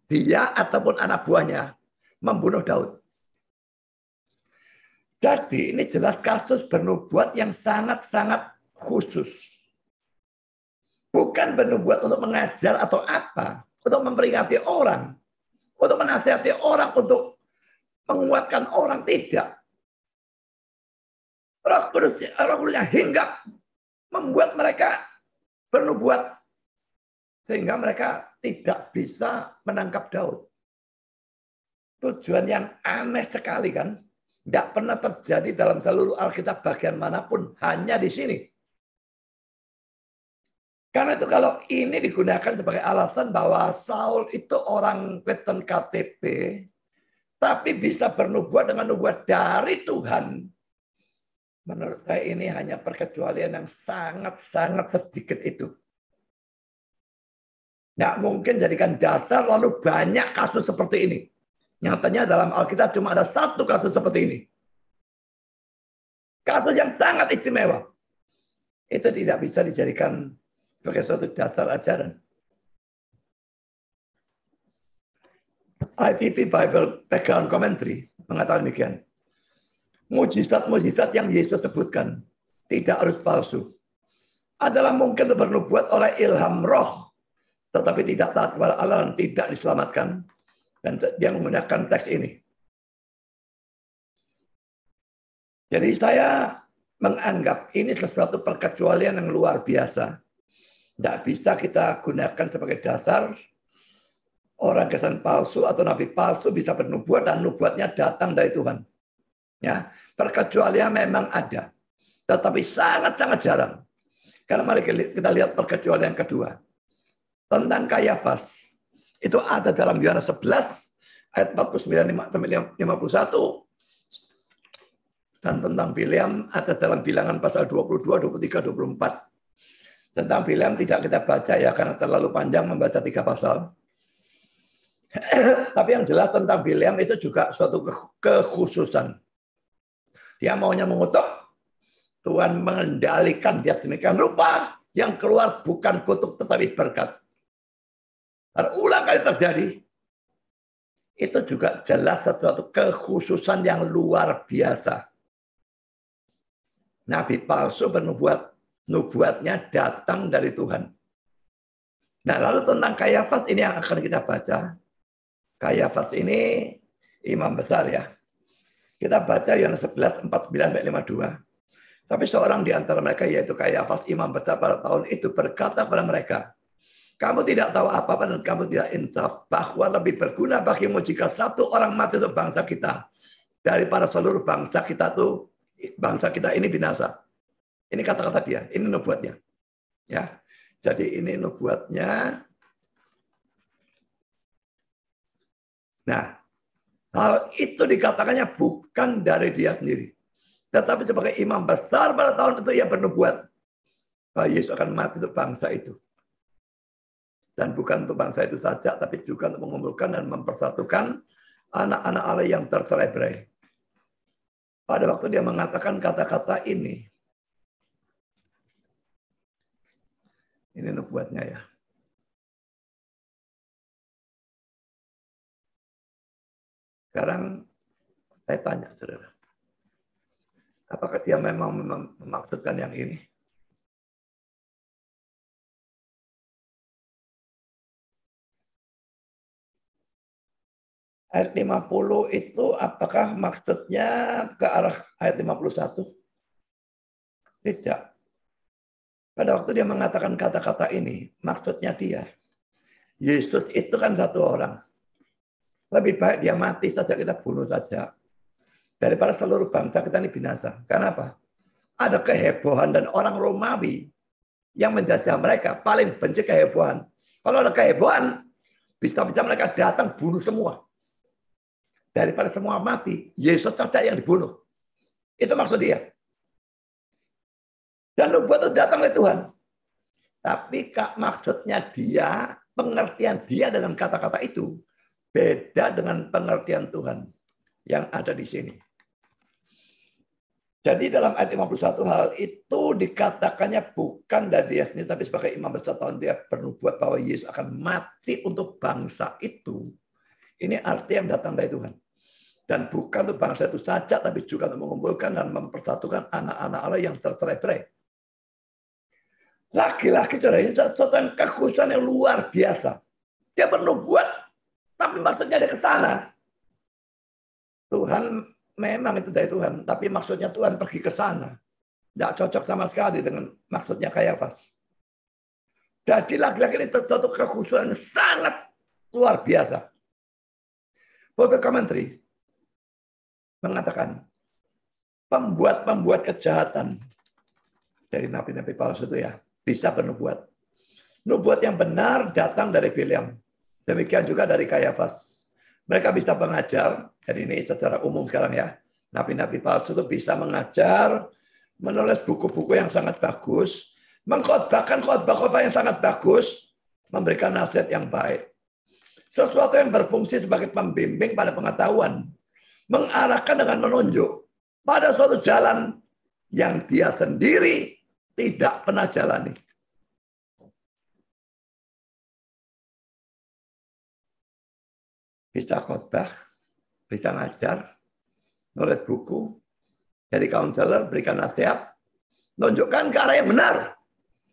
dia ataupun anak buahnya membunuh Daud. Jadi ini jelas kasus bernubuat yang sangat-sangat khusus. Bukan bernubuat untuk mengajar atau apa. Untuk memperingati orang. Untuk menasihati orang. Untuk menguatkan orang. Tidak. Roh Kudusnya hinggap membuat mereka bernubuat sehingga mereka tidak bisa menangkap Daud. Tujuan yang aneh sekali kan, tidak pernah terjadi dalam seluruh Alkitab bagian manapun, hanya di sini. Karena itu kalau ini digunakan sebagai alasan bahwa Saul itu orang Kristen KTP, tapi bisa bernubuat dengan nubuat dari Tuhan. Menurut saya ini hanya perkecualian yang sangat-sangat sedikit itu. Nggak mungkin jadikan dasar lalu banyak kasus seperti ini. Nyatanya dalam Alkitab cuma ada satu kasus seperti ini. Kasus yang sangat istimewa. Itu tidak bisa dijadikan sebagai suatu dasar ajaran. IPP Bible Background Commentary mengatakan demikian. Mujizat-mujizat yang Yesus sebutkan tidak harus palsu. Adalah mungkin bernubuat oleh ilham roh, tetapi tidak taat kepada Allah dan tidak diselamatkan. Dan dia menggunakan teks ini. Jadi saya menganggap ini sesuatu perkecualian yang luar biasa. Tidak bisa kita gunakan sebagai dasar orang kesan palsu atau nabi palsu bisa bernubuat dan nubuatnya datang dari Tuhan. Ya, perkecualian memang ada, tetapi sangat-sangat jarang. Karena mari kita lihat perkecualian yang kedua. Tentang Kayafas. Itu ada dalam Yohanes 11 ayat 49-51. Dan tentang Bileam ada dalam Bilangan pasal 22, 23, 24. Tentang Bileam tidak kita baca ya karena terlalu panjang membaca 3 pasal. Tapi yang jelas tentang Bileam itu juga suatu kekhususan. Dia maunya mengutuk, Tuhan mengendalikan dia sedemikian rupa, yang keluar bukan kutuk tetapi berkat. Berulang kali terjadi, itu juga jelas sesuatu kekhususan yang luar biasa. Nabi palsu bernubuat, nubuatnya datang dari Tuhan. Nah, lalu tentang Kayafas ini yang akan kita baca. Kayafas ini imam besar ya. Kita baca Yohanes 11, 49-52. Tapi seorang di antara mereka, yaitu Kayafas, imam besar pada tahun itu, berkata kepada mereka, kamu tidak tahu apa-apa dan kamu tidak insaf, bahwa lebih berguna bagimu jika satu orang mati untuk bangsa kita, daripada seluruh bangsa kita ini binasa. Ini kata-kata dia, ini nubuatnya. Ya, jadi ini nubuatnya. Nah, hal itu dikatakannya bukan dari dia sendiri. Tetapi sebagai imam besar pada tahun itu ia bernubuat bahwa Yesus akan mati untuk bangsa itu. Dan bukan untuk bangsa itu saja, tapi juga untuk mengumpulkan dan mempersatukan anak-anak Allah yang tercerai-berai. Pada waktu dia mengatakan kata-kata ini nubuatnya ya. Sekarang saya tanya, saudara. Apakah dia memang memaksudkan yang ini? Ayat 50 itu apakah maksudnya ke arah ayat 51? Tidak. Pada waktu dia mengatakan kata-kata ini, maksudnya dia. Yesus itu kan satu orang. Lebih baik dia mati saja, kita bunuh saja. Daripada seluruh bangsa kita ini binasa. Kenapa? Ada kehebohan dan orang Romawi yang menjajah mereka paling benci kehebohan. Kalau ada kehebohan, bisa-bisa mereka datang bunuh semua. Daripada semua mati, Yesus saja yang dibunuh. Itu maksud dia. Dan nubuat itu datang dari Tuhan. Tapi maksudnya dia, pengertian dia dengan kata-kata itu beda dengan pengertian Tuhan yang ada di sini. Jadi dalam ayat 51 hal itu dikatakannya bukan dari dia sendiri, tapi sebagai imam besar tahun dia bernubuat bahwa Yesus akan mati untuk bangsa itu. Ini arti yang datang dari Tuhan. Dan bukan untuk bangsa itu saja, tapi juga untuk mengumpulkan dan mempersatukan anak-anak Allah yang tercerai-berai. Laki-laki ini sesuatu yang kekhususan yang luar biasa. Dia bernubuat, tapi maksudnya ada ke sana. Tuhan memang itu dari Tuhan, tapi maksudnya Tuhan pergi ke sana. Tidak cocok sama sekali dengan maksudnya Kayafas. Jadi laki-laki ini sesuatu kekhususan yang sangat luar biasa. Beberapa komentari mengatakan pembuat kejahatan dari nabi-nabi palsu itu ya bisa bernubuat. Nubuat yang benar datang dari Bileam. Demikian juga dari Kayafas. Mereka bisa mengajar, jadi ini secara umum sekarang ya. Nabi-nabi palsu itu bisa mengajar, menulis buku-buku yang sangat bagus, mengkhotbahkan khotbah-khotbah yang sangat bagus, memberikan nasihat yang baik. Sesuatu yang berfungsi sebagai pembimbing pada pengetahuan, mengarahkan dengan menunjuk pada suatu jalan yang dia sendiri tidak pernah jalani. Bisa khotbah, bisa ngajar, nulis buku, jadi counselor, berikan nasihat, menunjukkan ke arah yang benar.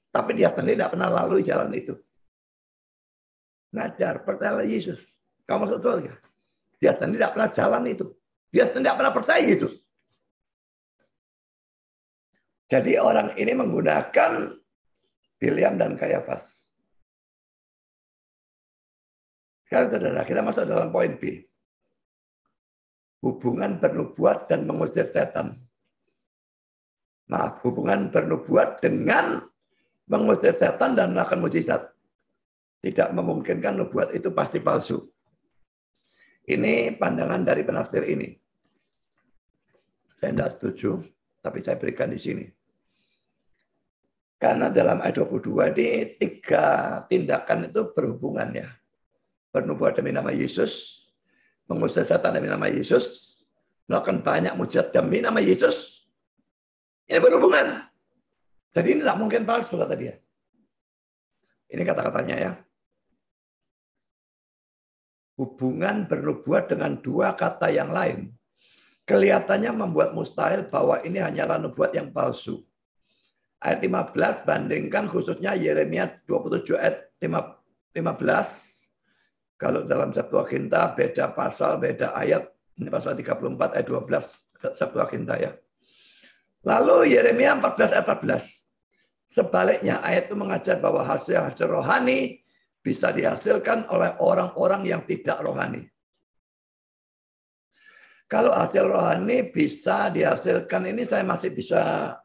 Tapi dia sendiri tidak pernah lalui jalan itu. Ngajar, percaya Yesus. Kamu masuk surga. Dia sendiri tidak pernah jalan itu. Dia sendiri tidak pernah percaya Yesus. Jadi orang ini menggunakan Bileam dan Kayafas. Sekarang saudara, kita masuk dalam poin B. Hubungan bernubuat dan mengusir setan. Nah, hubungan bernubuat dengan mengusir setan dan melakukan mujizat. Tidak memungkinkan nubuat itu pasti palsu. Ini pandangan dari penafsir ini. Saya tidak setuju, tapi saya berikan di sini. Karena dalam ayat 22 ini 3 tindakan itu berhubungan ya. bernubuat demi nama Yesus, mengusir setan demi nama Yesus, melakukan banyak mujizat demi nama Yesus. Ini berhubungan. Jadi ini tidak mungkin palsu, kata dia. Ini kata-katanya ya. Hubungan bernubuat dengan dua kata yang lain kelihatannya membuat mustahil bahwa ini hanyalah nubuat yang palsu. Ayat 15 bandingkan khususnya Yeremia 27 ayat 15. Kalau dalam Septuaginta beda pasal, beda ayat. Ini pasal 34 ayat 12 Septuaginta ya. Lalu Yeremia 14 ayat 14. Sebaliknya ayat itu mengajar bahwa hasil-hasil rohani bisa dihasilkan oleh orang-orang yang tidak rohani. Kalau hasil rohani bisa dihasilkan, ini saya masih bisa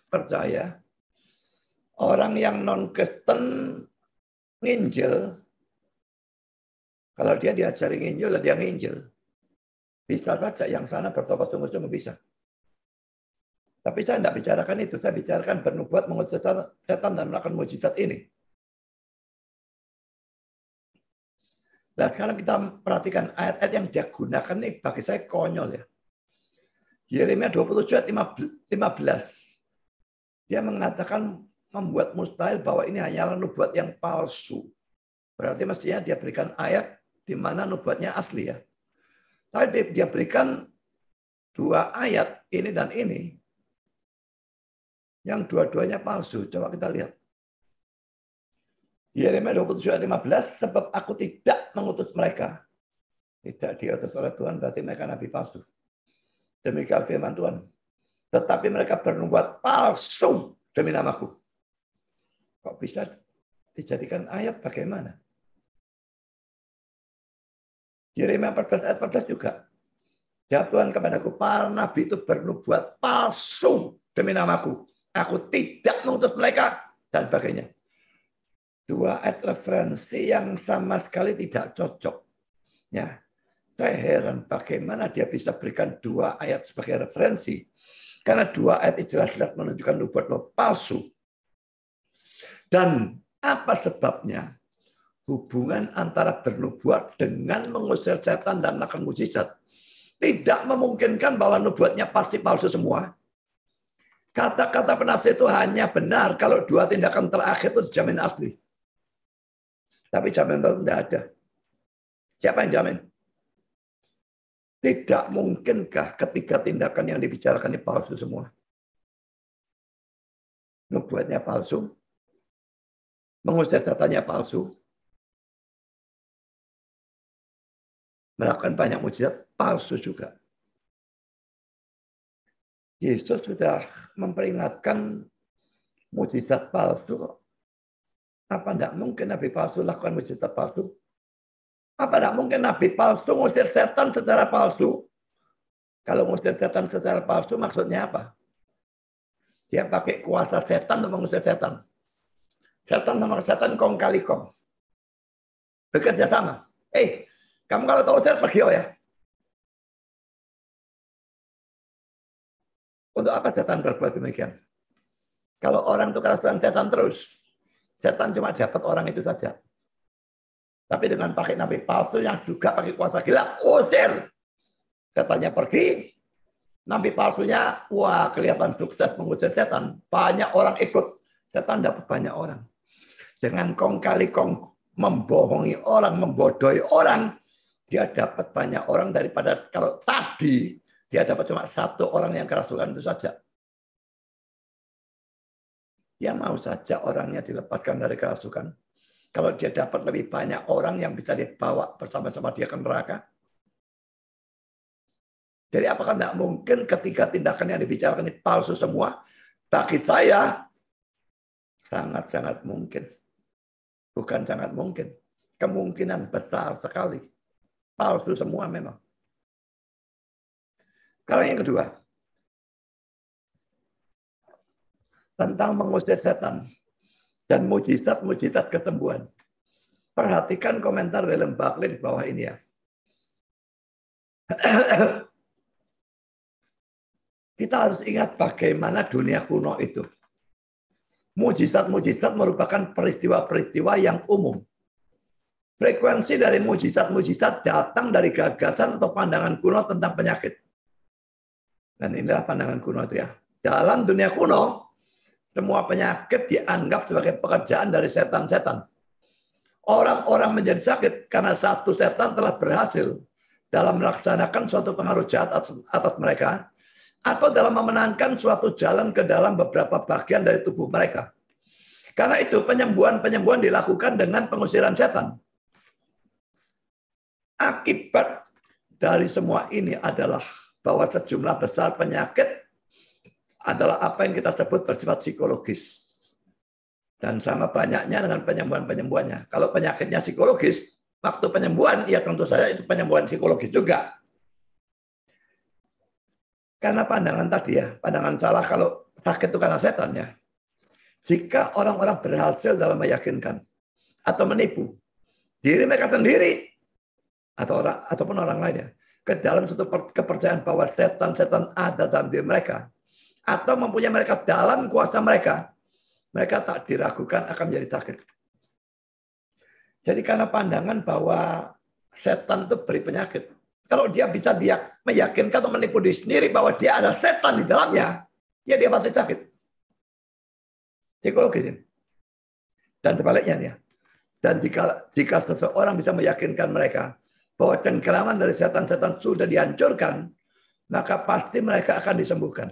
percaya. Orang yang non-Kristen nginjil, kalau dia diajari nginjil, dia nginjil. Bisa saja yang sana bertobat sungguh-sungguh bisa. Tapi saya tidak bicarakan itu, saya bicarakan bernubuat mengusir setan dan melakukan mujizat ini. Nah, sekarang kita perhatikan ayat-ayat yang dia gunakan ini bagi saya konyol ya. Yeremia 27 ayat 15. Dia mengatakan membuat mustahil bahwa ini hanyalah nubuat yang palsu. Berarti mestinya dia berikan ayat di mana nubuatnya asli ya. Tapi dia berikan dua ayat ini dan ini. Yang dua-duanya palsu. Coba kita lihat. Yeremia 27 ayat 15, sebab aku tidak mengutus mereka. Tidak diutus oleh Tuhan, berarti mereka nabi palsu. Demikian firman Tuhan. Tetapi mereka bernubuat palsu demi namaku. Kok bisa dijadikan ayat bagaimana? Yeremia 14 ayat 14 juga. Jawab Tuhan kepadaku, para nabi itu bernubuat palsu demi namaku. Aku tidak mengutus mereka, dan sebagainya. Dua ayat referensi yang sama sekali tidak cocok. Ya, saya heran bagaimana dia bisa berikan dua ayat sebagai referensi. Karena dua ayat itu jelas-jelas menunjukkan nubuat palsu. Dan apa sebabnya? Hubungan antara bernubuat dengan mengusir setan dan melakukan mujizat tidak memungkinkan bahwa nubuatnya pasti palsu semua. Kata-kata penafsir itu hanya benar kalau dua tindakan terakhir itu dijamin asli. Tapi jaminan itu tidak ada. Siapa yang jamin? Tidak mungkinkah ketiga tindakan yang dibicarakan ini palsu semua? Nubuatnya palsu. Mengusir setannya palsu. Melakukan banyak mujizat palsu juga. Yesus sudah memperingatkan mujizat palsu. Apa tidak mungkin nabi palsu lakukan mujizat palsu? Apa tidak mungkin nabi palsu mengusir setan secara palsu? Kalau mengusir setan secara palsu maksudnya apa? Dia pakai kuasa setan untuk mengusir setan. Setan sama setan kong kali kong. Bekerja sama. Kamu kalau tahu usir pergi ya. Untuk apa setan berbuat demikian? Kalau orang itu kerasukan setan terus, setan cuma dapat orang itu saja. Tapi dengan pakai nabi palsu yang juga pakai kuasa gila, usir. Setannya pergi, nabi palsunya, wah kelihatan sukses mengusir setan. Banyak orang ikut, setan dapat banyak orang. Jangan kong kali kong membohongi orang, membodohi orang, dia dapat banyak orang daripada kalau tadi dia dapat cuma satu orang yang kerasukan itu saja. Dia mau saja orangnya dilepaskan dari kerasukan. Kalau dia dapat lebih banyak orang yang bisa dibawa bersama-sama dia ke neraka. Jadi apakah tidak mungkin ketiga tindakan yang dibicarakan ini palsu semua? Bagi saya, sangat-sangat mungkin. Bukan sangat mungkin. Kemungkinan besar sekali. Palsu semua memang. Kalau yang kedua, tentang mengusir setan dan mujizat-mujizat kesembuhan. Perhatikan komentar William Barclay di bawah ini ya. Kita harus ingat bagaimana dunia kuno itu. Mujizat-mujizat merupakan peristiwa-peristiwa yang umum. Frekuensi dari mujizat-mujizat datang dari gagasan atau pandangan kuno tentang penyakit. Dan inilah pandangan kuno itu ya. Dalam dunia kuno, semua penyakit dianggap sebagai pekerjaan dari setan-setan. Orang-orang menjadi sakit karena satu setan telah berhasil dalam melaksanakan suatu pengaruh jahat atas mereka, atau dalam memenangkan suatu jalan ke dalam beberapa bagian dari tubuh mereka. Karena itu penyembuhan-penyembuhan dilakukan dengan pengusiran setan. Akibat dari semua ini adalah bahwa sejumlah besar penyakit adalah apa yang kita sebut bersifat psikologis. Dan sama banyaknya dengan penyembuhan-penyembuhannya. Kalau penyakitnya psikologis, waktu penyembuhan, ya tentu saja itu penyembuhan psikologis juga. Karena pandangan tadi ya, pandangan salah kalau sakit itu karena setan ya. Jika orang-orang berhasil dalam meyakinkan atau menipu diri mereka sendiri, ataupun orang lainnya ke dalam suatu kepercayaan bahwa setan-setan ada dalam diri mereka atau mempunyai mereka dalam kuasa mereka tak diragukan akan menjadi sakit. Jadi karena pandangan bahwa setan itu beri penyakit, kalau dia bisa meyakinkan atau menipu diri sendiri bahwa dia ada setan di dalamnya, ya dia pasti sakit. Psikologis. Dan sebaliknya ya. Dan jika seseorang bisa meyakinkan mereka bahwa cengkeraman dari setan-setan sudah dihancurkan, maka pasti mereka akan disembuhkan.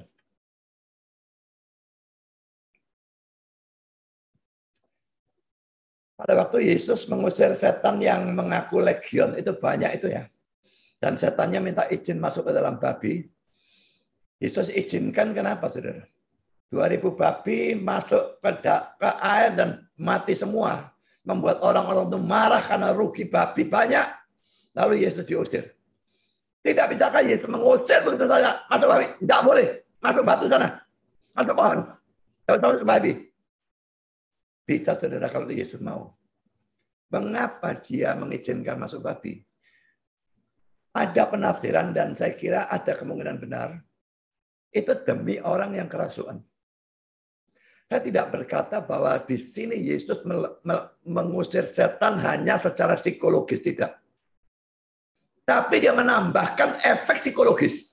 Pada waktu Yesus mengusir setan yang mengaku legion, itu banyak itu ya. Dan setannya minta izin masuk ke dalam babi. Yesus izinkan kenapa, saudara? 2000 babi masuk ke air dan mati semua. Membuat orang-orang itu marah karena rugi babi banyak. Lalu Yesus diusir. Tidak bisakah Yesus mengusir begitu saja? Masuk babi. Tidak boleh. Masuk batu sana. Masuk pohon. Masuk babi. Bisa saudara kalau Yesus mau. Mengapa dia mengizinkan masuk babi? Ada penafsiran dan saya kira ada kemungkinan benar. Itu demi orang yang kerasukan. Saya tidak berkata bahwa di sini Yesus mengusir setan hanya secara psikologis, tidak. Tapi dia menambahkan efek psikologis.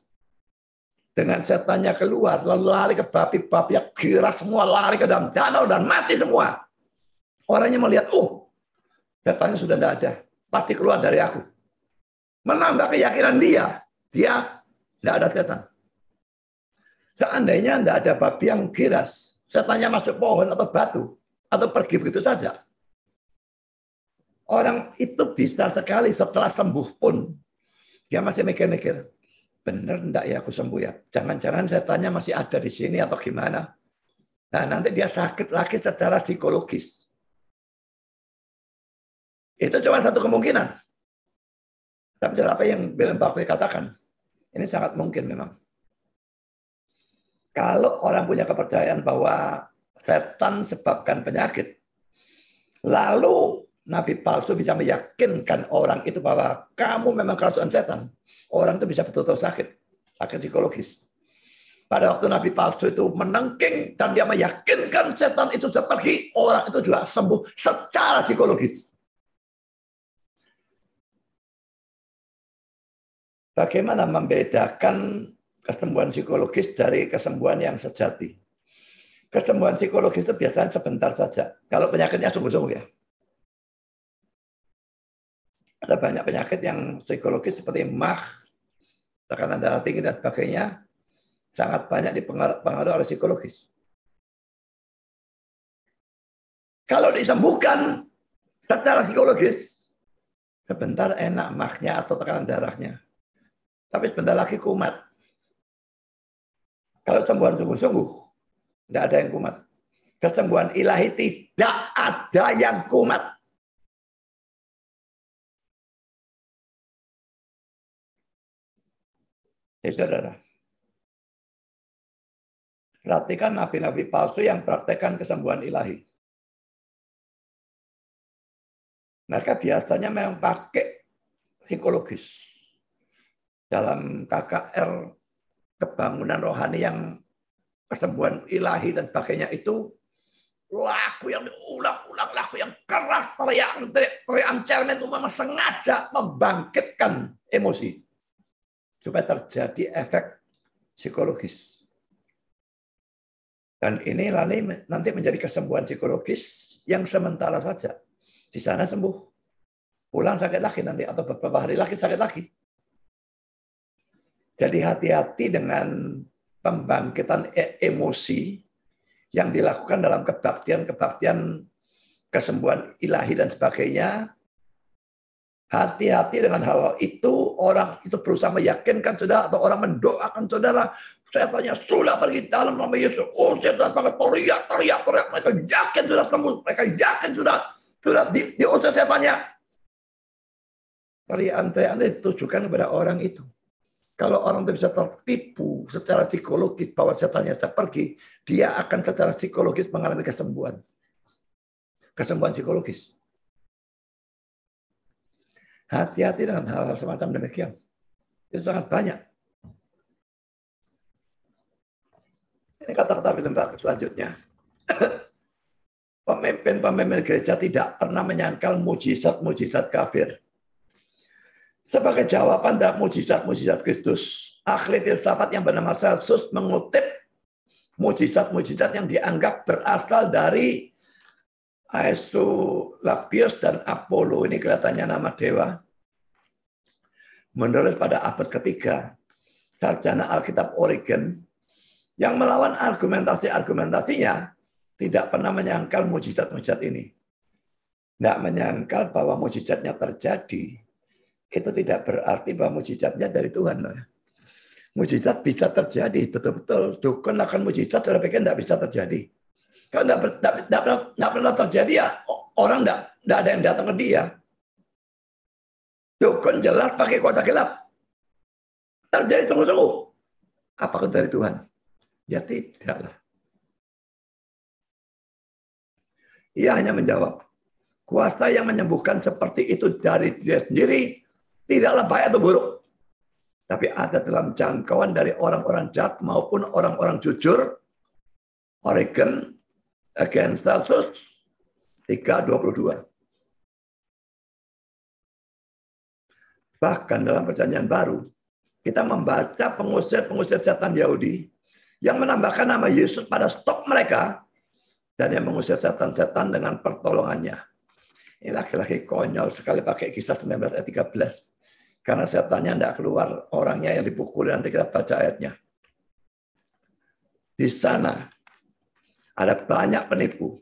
Dengan setannya keluar, lalu lari ke babi-babi yang kira semua lari ke dalam danau dan mati semua. Orangnya melihat, setannya sudah tidak ada. Pasti keluar dari aku. Menambah keyakinan dia tidak ada setan. Seandainya tidak ada babi yang giras, setannya masuk pohon atau batu, atau pergi begitu saja. Orang itu bisa sekali setelah sembuh pun, dia masih mikir-mikir, benar enggak ya aku sembuh ya? Jangan-jangan setannya masih ada di sini atau gimana? Nah, nanti dia sakit lagi secara psikologis. Itu cuma satu kemungkinan. Tapi apa yang William Buckley katakan, ini sangat mungkin memang. Kalau orang punya kepercayaan bahwa setan sebabkan penyakit, lalu nabi palsu bisa meyakinkan orang itu bahwa kamu memang kerasukan setan, orang itu bisa betul-betul sakit psikologis. Pada waktu nabi palsu itu menengking dan dia meyakinkan setan itu sudah pergi, orang itu juga sembuh secara psikologis. Bagaimana membedakan kesembuhan psikologis dari kesembuhan yang sejati? Kesembuhan psikologis itu biasanya sebentar saja. Kalau penyakitnya sungguh-sungguh ya. Ada banyak penyakit yang psikologis seperti mah, tekanan darah tinggi dan sebagainya, sangat banyak dipengaruhi oleh psikologis. Kalau disembuhkan secara psikologis, sebentar enak mahnya atau tekanan darahnya. Tapi sebentar lagi kumat. Kalau sembuhan sungguh-sungguh, tidak ada yang kumat. Kesembuhan ilahi tidak ada yang kumat. Saudara, perhatikan nabi-nabi palsu yang praktekkan kesembuhan ilahi. Mereka biasanya memang pakai psikologis. Dalam KKR kebangunan rohani yang kesembuhan ilahi dan sebagainya itu lagu yang diulang-ulang, lagu yang keras, teriak cermin itu memang sengaja membangkitkan emosi supaya terjadi efek psikologis. Dan ini nanti menjadi kesembuhan psikologis yang sementara saja. Di sana sembuh, pulang sakit lagi nanti, atau beberapa hari lagi sakit lagi. Jadi hati-hati dengan pembangkitan emosi yang dilakukan dalam kebaktian kesembuhan ilahi dan sebagainya. Hati-hati dengan hal itu. Orang itu berusaha meyakinkan saudara, atau orang mendoakan saudara, setannya sudah pergi dalam nama Yesus. Oh, setan pakai teriak. Mereka yakin sudah sembuh. Mereka yakin sudah diusir setannya. Teriakan ditujukan kepada orang itu. Kalau orang itu bisa tertipu secara psikologis bahwa setannya sudah pergi, dia akan secara psikologis mengalami kesembuhan. Kesembuhan psikologis. Hati-hati dengan hal-hal semacam demikian. Itu sangat banyak. Ini kata-kata Wittenberg selanjutnya. Pemimpin-pemimpin gereja tidak pernah menyangkal mujizat-mujizat kafir. Sebagai jawaban dari mujizat-mujizat Kristus, ahli filsafat yang bernama Celsus mengutip mujizat-mujizat yang dianggap berasal dari Aesculapius dan Apollo. Ini kelihatannya nama dewa. Menulis pada abad ketiga, sarjana Alkitab Origen yang melawan argumentasinya tidak pernah menyangkal mujizat-mujizat ini. Tidak menyangkal bahwa mujizatnya terjadi. Itu tidak berarti bahwa mujizatnya dari Tuhan. Mujizat bisa terjadi, betul-betul. Dukun akan mujizat, saudara pikir tidak bisa terjadi. Kalau tidak pernah terjadi, ya orang tidak ada yang datang ke dia. Dukun jelas pakai kuasa gelap. Terjadi sungguh-sungguh. Apakah dari Tuhan? Ya tidaklah. Ia hanya menjawab, kuasa yang menyembuhkan seperti itu dari dia sendiri tidaklah baik atau buruk. Tapi ada dalam jangkauan dari orang-orang jahat maupun orang-orang jujur. Origen against Celsus 3:22. Bahkan dalam Perjanjian Baru, kita membaca pengusir setan Yahudi yang menambahkan nama Yesus pada stok mereka dan yang mengusir setan-setan dengan pertolongannya. Ini laki-laki konyol sekali pakai Kisah 19 ayat 13. Karena setannya tidak keluar, orangnya yang dipukul. Nanti kita baca ayatnya. Di sana ada banyak penipu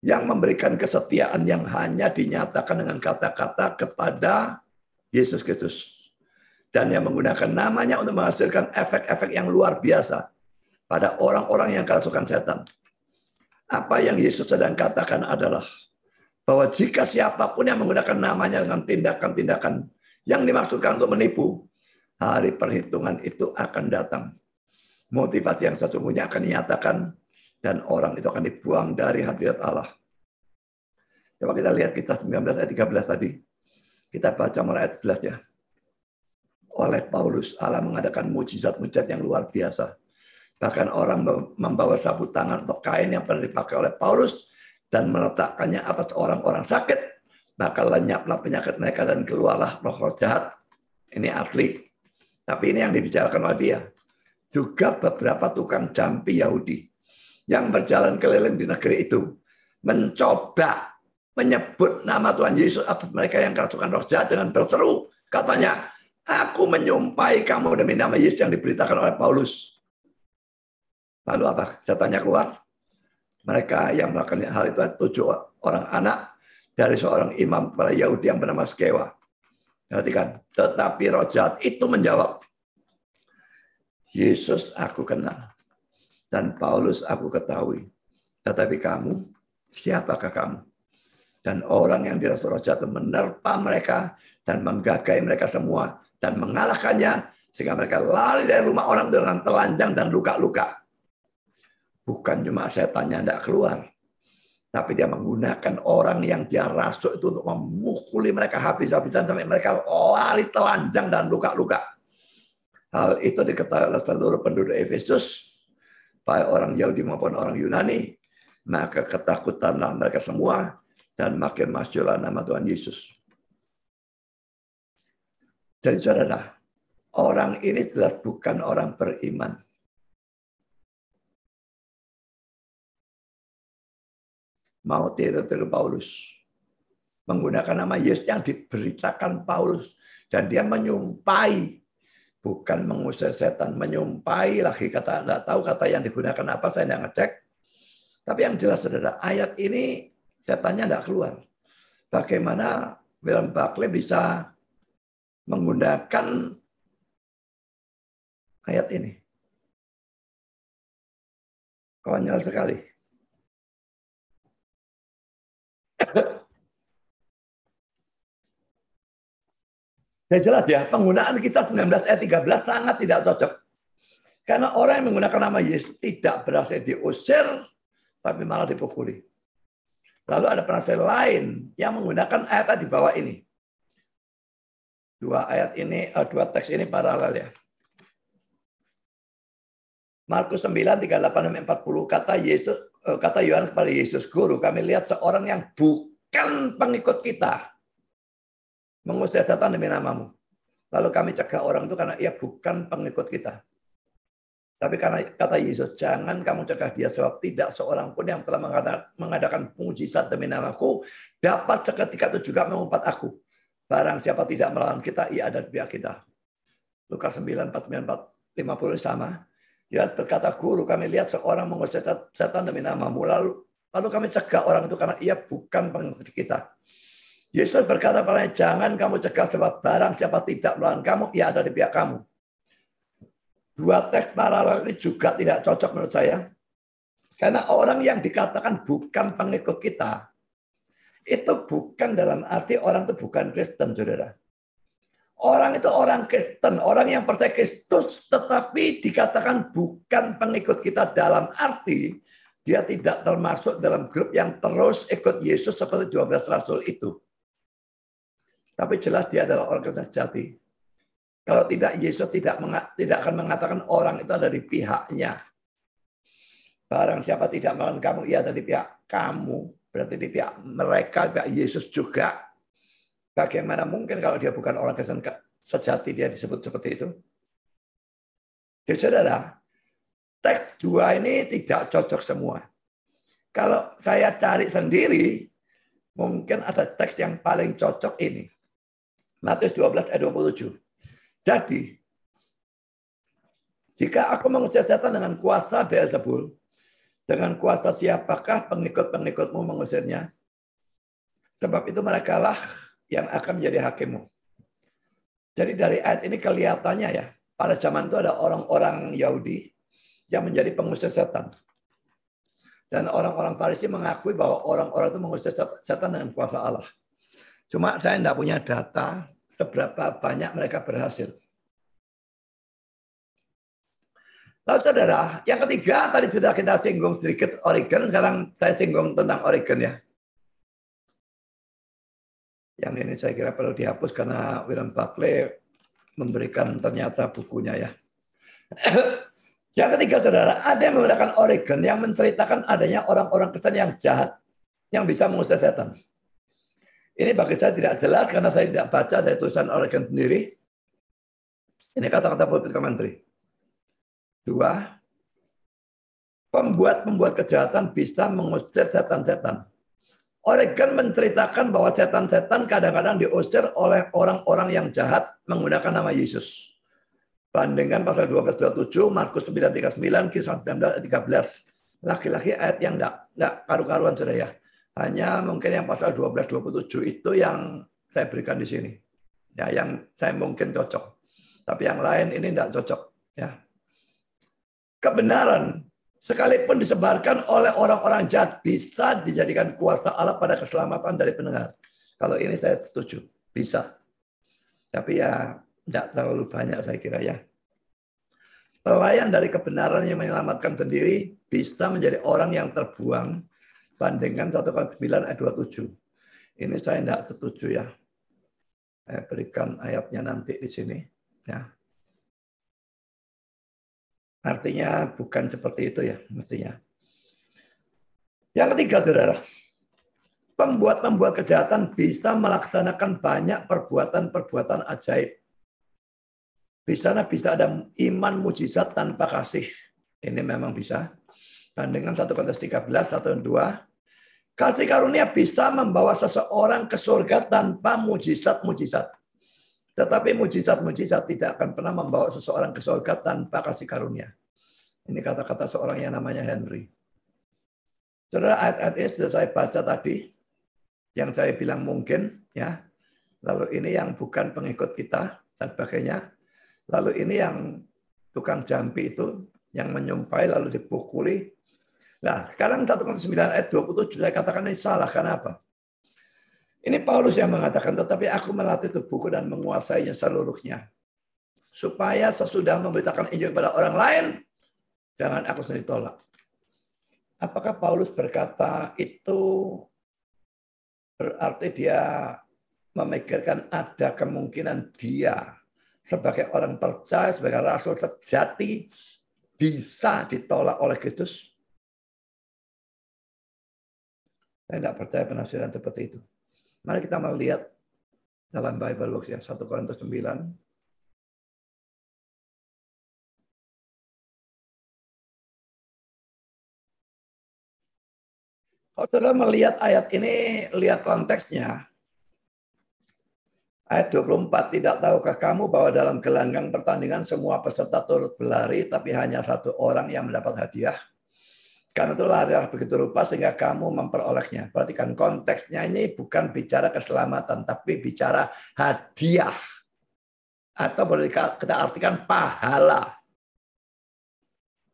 yang memberikan kesetiaan yang hanya dinyatakan dengan kata-kata kepada Yesus Kristus. Dan yang menggunakan namanya untuk menghasilkan efek-efek yang luar biasa pada orang-orang yang kerasukan setan. Apa yang Yesus sedang katakan adalah bahwa jika siapapun yang menggunakan namanya dengan tindakan-tindakan yang dimaksudkan untuk menipu, hari perhitungan itu akan datang. Motivasi yang sesungguhnya akan dinyatakan dan orang itu akan dibuang dari hadirat Allah. Coba kita lihat Kisah 19 ayat 13 tadi. Kita baca mulai ayat 11 ya. Oleh Paulus, Allah mengadakan mujizat-mujizat yang luar biasa. Bahkan orang membawa sabut tangan atau kain yang pernah dipakai oleh Paulus dan meletakkannya atas orang-orang sakit. Maka lenyaplah penyakit mereka dan keluarlah roh-roh jahat. Ini asli. Tapi ini yang dibicarakan oleh dia. Juga beberapa tukang jampi Yahudi yang berjalan keliling di negeri itu mencoba menyebut nama Tuhan Yesus atas mereka yang kerasukan roh jahat dengan berseru. Katanya, aku menyumpahi kamu demi nama Yesus yang diberitakan oleh Paulus. Lalu apa? Setannya keluar. Mereka yang melakukan hal itu 7 orang anak dari seorang imam kepala Yahudi yang bernama Skewa. Perhatikan. Tetapi roh jahat itu menjawab, Yesus aku kenal. Dan Paulus aku ketahui. Tetapi kamu, siapakah kamu? Dan orang yang dirasuki roh jahat itu menerpa mereka dan menggagai mereka semua dan mengalahkannya sehingga mereka lari dari rumah orang dengan telanjang dan luka-luka. Bukan cuma setannya tidak keluar, tapi dia menggunakan orang yang dia rasuk itu untuk memukuli mereka habis-habisan sampai mereka lari telanjang dan luka-luka. Hal itu diketahui oleh seluruh penduduk Efesus, baik orang Yahudi maupun orang Yunani. maka ketakutanlah mereka semua dan makin masyhurlah nama Tuhan Yesus. Jadi saudara, orang ini jelas bukan orang beriman. Mau tiru-tiru Paulus. Menggunakan nama Yesus yang diberitakan Paulus. Dan dia menyumpai. Bukan mengusir setan. Menyumpai lagi kata. Tidak tahu kata yang digunakan apa. Saya tidak ngecek. Tapi yang jelas saudara. Ayat ini setannya tidak keluar. Bagaimana William Barclay bisa menggunakan ayat ini. Konyol sekali. Ya jelas ya, penggunaan kita 19 ayat 13 sangat tidak cocok. Karena orang yang menggunakan nama Yesus tidak berhasil diusir, tapi malah dipukuli. Lalu ada penafsir lain yang menggunakan ayat di bawah ini. Dua teks ini paralel ya. Markus 9, 38-40 kata Yohanes kepada Yesus, Guru, kami lihat seorang yang bukan pengikut kita mengusir setan demi namamu. Lalu kami cegah orang itu karena ia bukan pengikut kita. Tapi karena kata Yesus, jangan kamu cegah dia sebab tidak seorang pun yang telah mengadakan mukjizat demi namaku dapat seketika itu juga mengumpat aku. Barang siapa tidak melawan kita, ia ada di pihak kita. Lukas 9, 49, 50 sama. Ya berkata, Guru, kami lihat seorang mengusir setan demi namamu. Lalu kami cegah orang itu karena ia bukan pengikut kita. Yesus berkata padanya, jangan kamu cegah sebab barang siapa tidak melawan kamu, ia ada di pihak kamu. Dua teks paralel ini juga tidak cocok menurut saya. Karena orang yang dikatakan bukan pengikut kita, itu bukan dalam arti orang itu bukan Kristen, saudara. Orang itu orang Kristen, orang yang percaya Kristus, tetapi dikatakan bukan pengikut kita dalam arti dia tidak termasuk dalam grup yang terus ikut Yesus seperti 12 rasul itu. Tapi jelas dia adalah orang Kristen sejati. Kalau tidak, Yesus tidak akan mengatakan orang itu ada di pihaknya. Barang siapa tidak melawan kamu, ia ada di pihak kamu. Berarti di pihak mereka, pihak Yesus juga. Bagaimana mungkin kalau dia bukan orang Kristen sejati dia disebut seperti itu? Jadi saudara, teks 2 ini tidak cocok semua. Kalau saya cari sendiri, mungkin ada teks yang paling cocok ini. Matius 12 ayat 27. Jadi, jika aku mengusir setan dengan kuasa Beelzebul, dengan kuasa siapakah pengikut-pengikutmu mengusirnya? Sebab itu merekalah yang akan menjadi hakimmu. Jadi dari ayat ini kelihatannya ya, pada zaman itu ada orang-orang Yahudi yang menjadi pengusir setan. Dan orang-orang Farisi mengakui bahwa orang-orang itu mengusir setan dengan kuasa Allah. Cuma saya tidak punya data seberapa banyak mereka berhasil. Lalu saudara, yang ketiga tadi sudah kita singgung sedikit Origen, sekarang saya singgung tentang Origen ya. Yang ini saya kira perlu dihapus karena William Barclay memberikan ternyata bukunya ya. Yang ketiga saudara, ada yang menggunakan Origen yang menceritakan adanya orang-orang Kristen yang jahat yang bisa mengusir setan. Ini bagi saya tidak jelas karena saya tidak baca dari tulisan Origen sendiri. Ini kata-kata pulpit commentary. 2. Pembuat kejahatan bisa mengusir setan-setan. Origen menceritakan bahwa setan-setan kadang-kadang diusir oleh orang-orang yang jahat menggunakan nama Yesus. Bandingkan pasal 12:27, Markus 9:39, Kisah 19:13. Laki-laki ayat yang tidak karu-karuan sudah ya. Hanya mungkin yang pasal 12:27 itu yang saya berikan di sini. Ya, yang saya mungkin cocok. Tapi yang lain ini tidak cocok. Ya. Kebenaran sekalipun disebarkan oleh orang-orang jahat bisa dijadikan kuasa Allah pada keselamatan dari pendengar. Kalau ini saya setuju, bisa. Tapi ya tidak terlalu banyak saya kira ya. Pelayan dari kebenaran yang menyelamatkan sendiri bisa menjadi orang yang terbuang. Bandingkan 1 Korintus 9 ayat 27. Ini saya tidak setuju ya. Saya berikan ayatnya nanti di sini. Ya. Artinya bukan seperti itu ya, mestinya. Yang ketiga, saudara, pembuat-pembuat kejahatan bisa melaksanakan banyak perbuatan-perbuatan ajaib. Di sana bisa ada iman mujizat tanpa kasih. Ini memang bisa. Bandingkan 1 Korintus 13, 1 dan 2. Kasih karunia bisa membawa seseorang ke surga tanpa mujizat-mujizat. Tetapi mujizat-mujizat tidak akan pernah membawa seseorang ke surga tanpa kasih karunia. Ini kata-kata seorang yang namanya Henry. Saudara, ayat-ayat ini sudah saya baca tadi. Yang saya bilang mungkin. Ya. Lalu ini yang bukan pengikut kita dan sebagainya. Lalu ini yang tukang jampi itu, yang menyumpai lalu dipukuli. Nah, sekarang 1 Korintus 9 ayat 27 saya katakan ini salah. Kenapa? Ini Paulus yang mengatakan, tetapi aku melatih tubuhku dan menguasainya seluruhnya. Supaya sesudah memberitakan Injil kepada orang lain, jangan aku sendiri tolak. Apakah Paulus berkata itu berarti dia memikirkan ada kemungkinan dia sebagai orang percaya, sebagai rasul sejati, bisa ditolak oleh Kristus? Saya tidak percaya penafsiran seperti itu. Mari kita melihat dalam Bible Works yang 1 Korintus 9. Kalau saudara melihat ayat ini, lihat konteksnya. Ayat 24, tidak tahukah kamu bahwa dalam gelanggang pertandingan semua peserta turut berlari, tapi hanya satu orang yang mendapat hadiah. Karena itu larilah begitu rupa sehingga kamu memperolehnya. Perhatikan konteksnya ini bukan bicara keselamatan, tapi bicara hadiah. Atau boleh kita artikan pahala.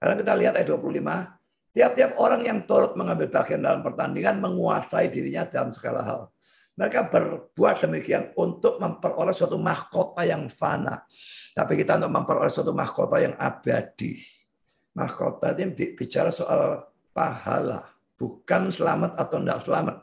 Karena kita lihat ayat 25, tiap-tiap orang yang turut mengambil bagian dalam pertandingan menguasai dirinya dalam segala hal. Mereka berbuat demikian untuk memperoleh suatu mahkota yang fana. Tapi kita untuk memperoleh suatu mahkota yang abadi. Mahkota ini bicara soal pahala. Bukan selamat atau tidak selamat.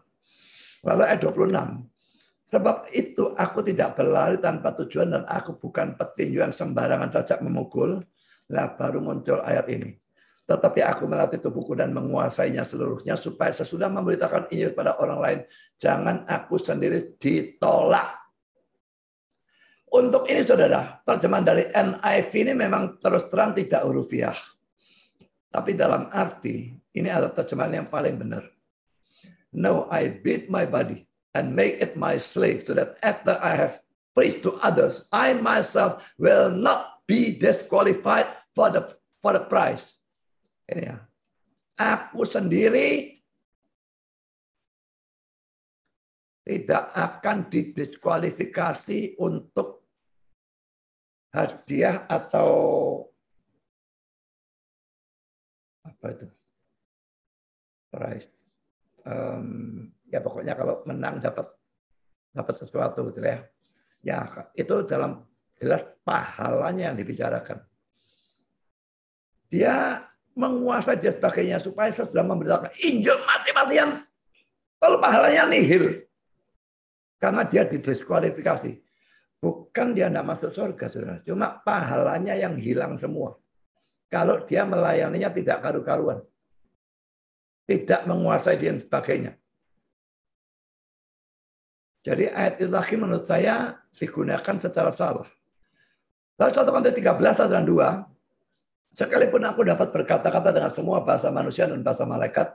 Lalu ayat 26. Sebab itu aku tidak berlari tanpa tujuan dan aku bukan petinju yang sembarangan saja memukul. Nah, baru muncul ayat ini. Tetapi aku melatih tubuhku dan menguasainya seluruhnya supaya sesudah memberitakan Injil pada orang lain, jangan aku sendiri ditolak. Untuk ini saudara, terjemahan dari NIV ini memang terus terang tidak hurufiah. Tapi dalam arti, ini adalah terjemahan yang paling benar. No, I beat my body and make it my slave so that after I have preached to others, I myself will not be disqualified for the prize. Ini ya. Aku sendiri tidak akan didiskualifikasi untuk hadiah atau apa itu? Prize. Ya pokoknya kalau menang dapat sesuatu gitu ya. Ya itu dalam jelas pahalanya yang dibicarakan. Dia menguasai dan sebagainya supaya sesudah memberitakan Injil mati-matian, lalu pahalanya nihil karena dia didiskualifikasi. Bukan dia tidak masuk surga, saudara. Cuma pahalanya yang hilang semua. Kalau dia melayaninya tidak karu-karuan, tidak menguasai dan sebagainya. Jadi ayat itu lagi menurut saya digunakan secara salah. Lalu 1 Korintus 13 dan 2. Sekalipun aku dapat berkata-kata dengan semua bahasa manusia dan bahasa malaikat,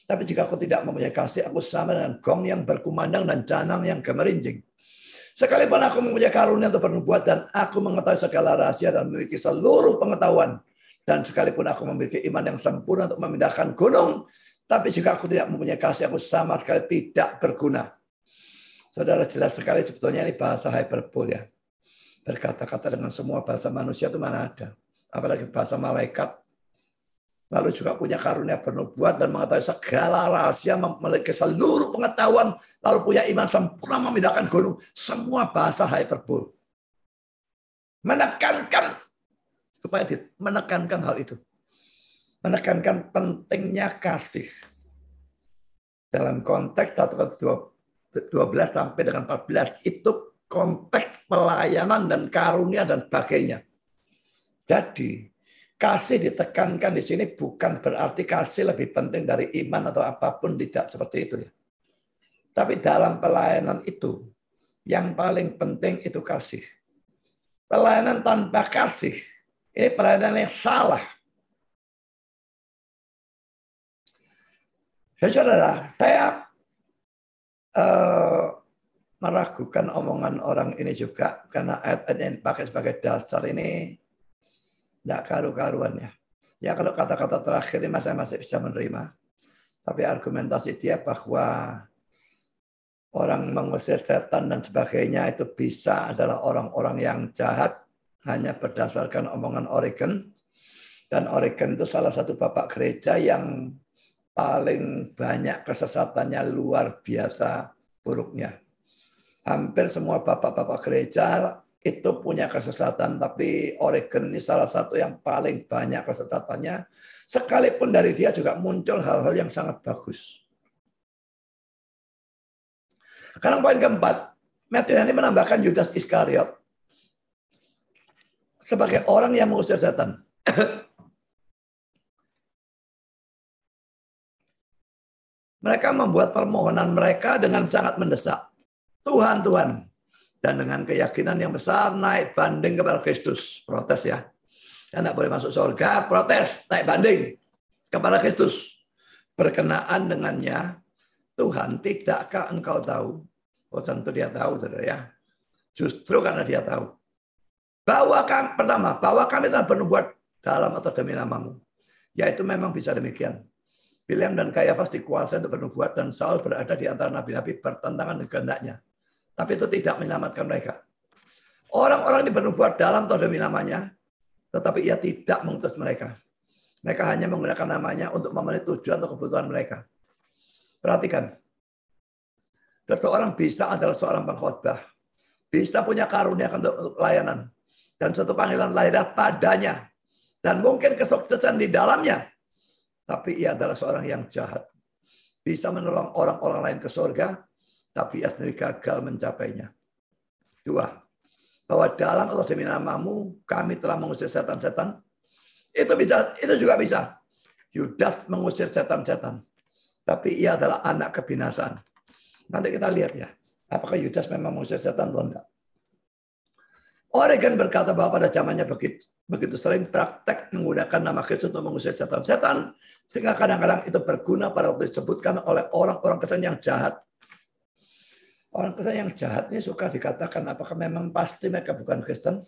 tapi jika aku tidak mempunyai kasih, aku sama dengan gong yang berkumandang dan canang yang gemerincing. Sekalipun aku mempunyai karunia untuk bernubuat dan aku mengetahui segala rahasia dan memiliki seluruh pengetahuan, dan sekalipun aku memiliki iman yang sempurna untuk memindahkan gunung, tapi jika aku tidak mempunyai kasih, aku sama sekali tidak berguna. Saudara, jelas sekali sebetulnya ini bahasa hyperbole ya. Berkata-kata dengan semua bahasa manusia itu mana ada. Apalagi bahasa malaikat. Lalu juga punya karunia bernubuat dan mengetahui segala rahasia, memiliki seluruh pengetahuan, lalu punya iman sempurna memindahkan gunung. Semua bahasa hyperbole. Menekankan, supaya menekankan hal itu. Menekankan pentingnya kasih. Dalam konteks 1 12 sampai dengan 14, itu konteks pelayanan dan karunia dan sebagainya. Jadi, kasih ditekankan di sini bukan berarti kasih lebih penting dari iman atau apapun, tidak seperti itu ya. Tapi dalam pelayanan itu yang paling penting itu kasih. Pelayanan tanpa kasih ini pelayanan yang salah. Saudara, saya meragukan omongan orang ini juga karena ayat-ayat yang dipakai sebagai dasar ini tidak karu-karuan ya. Ya kalau kata-kata terakhir ini saya masih bisa menerima. Tapi argumentasi dia bahwa orang mengusir setan dan sebagainya itu bisa adalah orang-orang yang jahat hanya berdasarkan omongan Origen. Dan Origen itu salah satu bapak gereja yang paling banyak kesesatannya luar biasa buruknya. Hampir semua bapak-bapak gereja itu punya kesesatan, tapi Origen ini salah satu yang paling banyak kesesatannya. Sekalipun dari dia juga muncul hal-hal yang sangat bagus. Sekarang poin keempat, Matthew Henry menambahkan Yudas Iskariot sebagai orang yang mengusir setan. Mereka membuat permohonan mereka dengan sangat mendesak. Tuhan, Tuhan. Dan dengan keyakinan yang besar naik banding kepada Kristus. Protes ya. Tidak boleh masuk surga, protes, naik banding kepada Kristus. Berkenaan dengannya, Tuhan, tidakkah engkau tahu? Oh tentu dia tahu, saudara ya. Justru karena dia tahu. Bahwa kami telah bernubuat dalam atau demi namamu. Yaitu memang bisa demikian. Bileam dan Kayafas dikuasai untuk bernubuat dan Saul berada di antara nabi-nabi bertentangan dengan kehendaknya. Tapi itu tidak menyelamatkan mereka. Orang-orang ini bernubuat dalam atau demi namanya, tetapi ia tidak mengutus mereka. Mereka hanya menggunakan namanya untuk memenuhi tujuan atau kebutuhan mereka. Perhatikan. Seseorang bisa adalah seorang pengkhotbah. Bisa punya karunia untuk pelayanan. Dan suatu panggilan lahirnya padanya. Dan mungkin kesuksesan di dalamnya. Tapi ia adalah seorang yang jahat. Bisa menolong orang-orang lain ke surga, tapi ia sendiri gagal mencapainya. 2. Bahwa dalam atau demi namamu, kami telah mengusir setan-setan. Itu juga bisa. Yudas mengusir setan-setan. Tapi ia adalah anak kebinasaan. Nanti kita lihat ya. Apakah Yudas memang mengusir setan atau enggak. Origen berkata bahwa pada zamannya begitu sering praktek menggunakan nama Kristus untuk mengusir setan-setan. Sehingga kadang-kadang itu berguna pada waktu disebutkan oleh orang-orang Kristen yang jahat. Orang Kristen yang jahat ini suka dikatakan apakah memang pasti mereka bukan Kristen?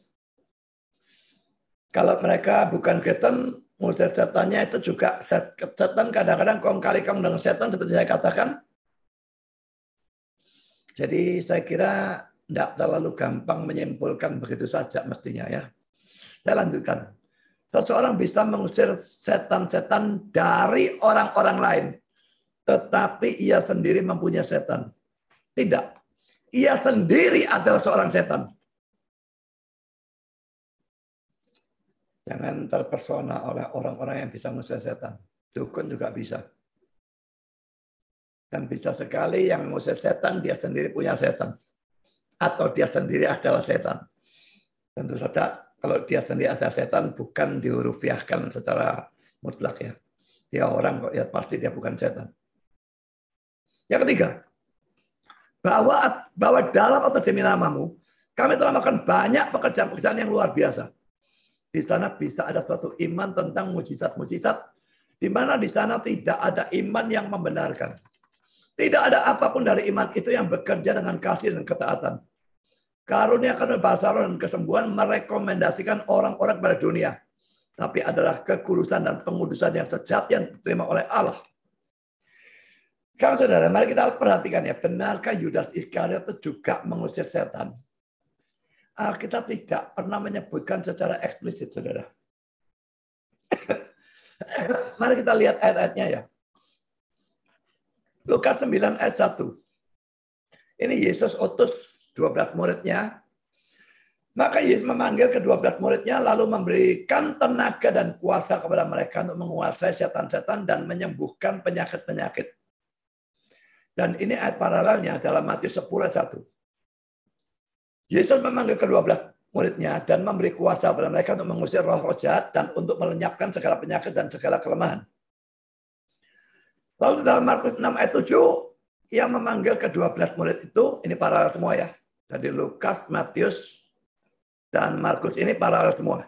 Kalau mereka bukan Kristen, mengusir setannya itu juga setan kadang-kadang kong kali kong dengan setan seperti saya katakan. Jadi saya kira tidak terlalu gampang menyimpulkan begitu saja mestinya ya. Saya lanjutkan. Seseorang bisa mengusir setan-setan dari orang-orang lain. Tetapi ia sendiri mempunyai setan. Tidak. Ia sendiri adalah seorang setan. Jangan terpesona oleh orang-orang yang bisa mengusir setan. Dukun juga bisa. Dan bisa sekali yang mengusir setan, dia sendiri punya setan. Atau dia sendiri adalah setan. Tentu saja kalau dia sendiri adalah setan, bukan dihurufiahkan secara mutlak ya. Dia orang kok, ya pasti dia bukan setan. Yang ketiga, bahwa dalam atau demi namamu, kami telah melakukan banyak pekerjaan-pekerjaan yang luar biasa. Di sana bisa ada suatu iman tentang mujizat-mujizat, di mana di sana tidak ada iman yang membenarkan. Tidak ada apapun dari iman itu yang bekerja dengan kasih dan ketaatan. Karunia karena bahasa roh dan kesembuhan merekomendasikan orang-orang pada dunia. Tapi adalah kekudusan dan pengudusan yang sejati yang diterima oleh Allah. Kalau saudara, mari kita perhatikan ya, benarkah Yudas Iskariot itu juga mengusir setan? Alkitab tidak pernah menyebutkan secara eksplisit, saudara. Mari kita lihat ayat-ayatnya ya. Lukas 9 ayat 1. Ini Yesus utus 12 muridnya. Maka Yesus memanggil ke-12 muridnya lalu memberikan tenaga dan kuasa kepada mereka untuk menguasai setan-setan dan menyembuhkan penyakit-penyakit. Dan ini ayat paralelnya dalam Matius 10 ayat 1. Yesus memanggil ke-12 muridnya dan memberi kuasa kepada mereka untuk mengusir roh-roh jahat dan untuk melenyapkan segala penyakit dan segala kelemahan. Lalu dalam Markus 6 ayat 7, yang memanggil ke-12 murid itu, ini paralel semua ya. Jadi Lukas, Matius, dan Markus ini paralel semua.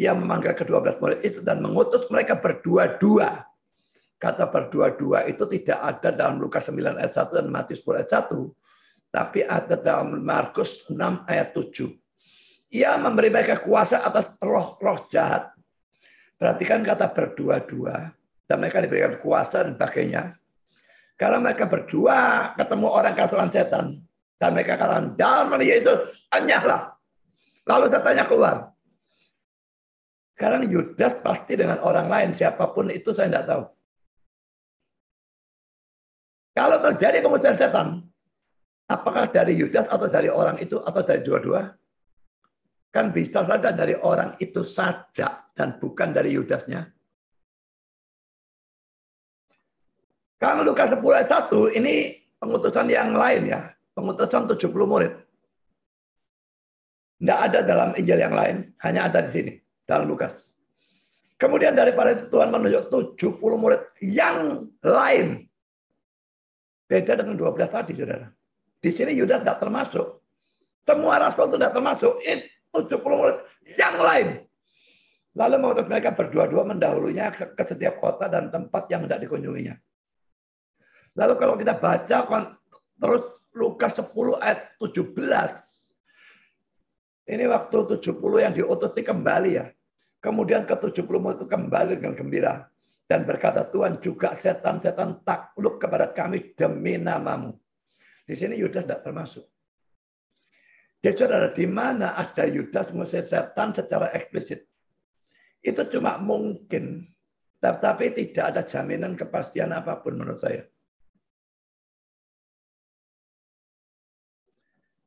Ia memanggil ke-12 murid itu dan mengutus mereka berdua-dua. Kata berdua-dua itu tidak ada dalam Lukas 9 ayat 1 dan Matius 10 ayat 1. Tapi ada dalam Markus 6 ayat 7. Ia memberi mereka kuasa atas roh-roh jahat. Perhatikan kata berdua-dua. Dan mereka diberikan kuasa dan sebagainya. Kalau mereka berdua ketemu orang kasuhan setan. Dan mereka katakan, dalam nama Yesus, enyahlah. Lalu setannya keluar. Sekarang Yudas pasti dengan orang lain. Siapapun itu saya tidak tahu. Kalau terjadi pengujian setan, apakah dari Yudas atau dari orang itu atau dari dua-dua? Kan bisa saja dari orang itu saja dan bukan dari Yudasnya. Kalau Lukas 10 ayat 1 ini pengutusan yang lain ya. Pengutusan 70 murid. Tidak ada dalam Injil yang lain. Hanya ada di sini. Dalam Lukas. Kemudian daripada itu Tuhan menunjuk 70 murid yang lain. Beda dengan 12 tadi, saudara. Di sini Yudas tidak termasuk. Semua rasul itu tidak termasuk. Ini 70 murid yang lain. Lalu mengutus mereka berdua-dua mendahulunya ke setiap kota dan tempat yang tidak dikunjunginya. Lalu kalau kita baca terus Lukas 10 ayat 17. Ini waktu 70 yang diutus kembali ya. Kemudian ke-70 itu kembali dengan gembira. Dan berkata, Tuhan juga setan-setan takluk kepada kami demi namamu. Di sini Yudas tidak termasuk. Jadi saudara, di mana ada Yudas mengusir setan secara eksplisit? Itu cuma mungkin. Tetapi tidak ada jaminan kepastian apapun menurut saya.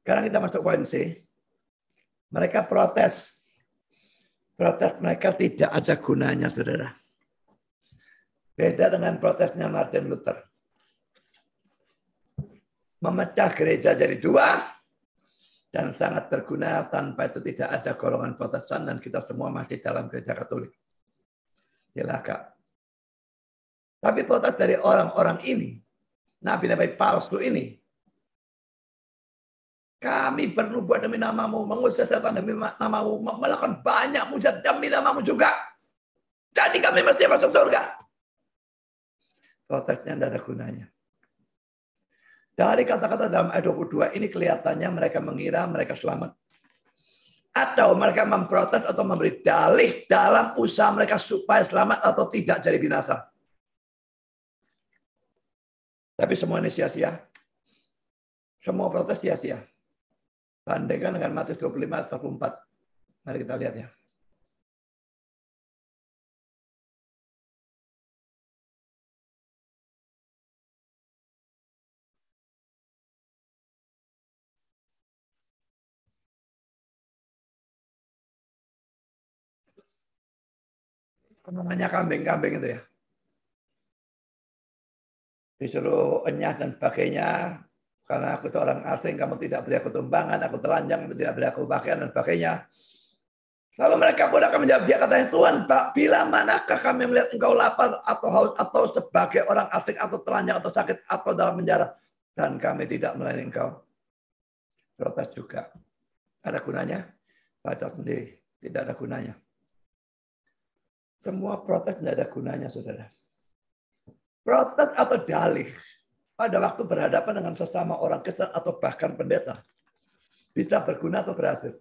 Sekarang kita masuk poin C. Mereka protes. Protes mereka tidak ada gunanya, saudara. Beda dengan protesnya Martin Luther. Memecah gereja jadi dua, dan sangat berguna, tanpa itu tidak ada golongan Protestan dan kita semua masih dalam gereja Katolik. Silakan. Tapi protes dari orang-orang ini, nabi-nabi palsu ini, kami bernubuat demi namamu, mengusir setan demi namamu, melakukan banyak mujizat demi namamu juga. Jadi kami mesti masuk surga. Protesnya tidak ada gunanya. Dari kata-kata dalam ayat 22 ini kelihatannya mereka mengira mereka selamat. Atau mereka memprotes atau memberi dalih dalam usaha mereka supaya selamat atau tidak jadi binasa. Tapi semua ini sia-sia. Semua protes sia-sia. Bandingkan dengan Matius 25 ayat 24. Mari kita lihat ya. Namanya kambing-kambing itu ya. Disuruh enyah dan sebagainya. Karena aku seorang asing, kamu tidak beri aku tumbangan, aku telanjang, kamu tidak beri aku pakaian dan sebagainya. Lalu mereka pun akan menjawab, dia katanya, Tuhan, Pak, bila manakah kami melihat engkau lapar atau haus atau sebagai orang asing atau telanjang atau sakit atau dalam penjara dan kami tidak melayani engkau. Protes juga. Ada gunanya? Baca sendiri. Tidak ada gunanya. Semua protes tidak ada gunanya, saudara. Protes atau dalih pada waktu berhadapan dengan sesama orang Kristen atau bahkan pendeta bisa berguna atau berhasil.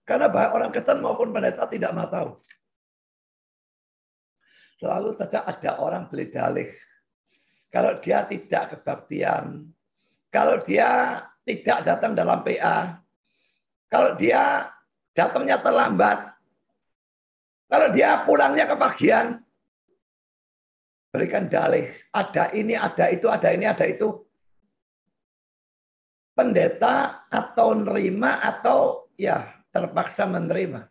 Karena baik orang Kristen maupun pendeta tidak mau tahu. Selalu saja ada orang beli dalih. Kalau dia tidak kebaktian, kalau dia tidak datang dalam PA, kalau dia datangnya terlambat, kalau dia pulangnya kepagian, berikan dalih. Ada ini, ada itu, ada ini, ada itu. Pendeta atau nerima atau ya terpaksa menerima.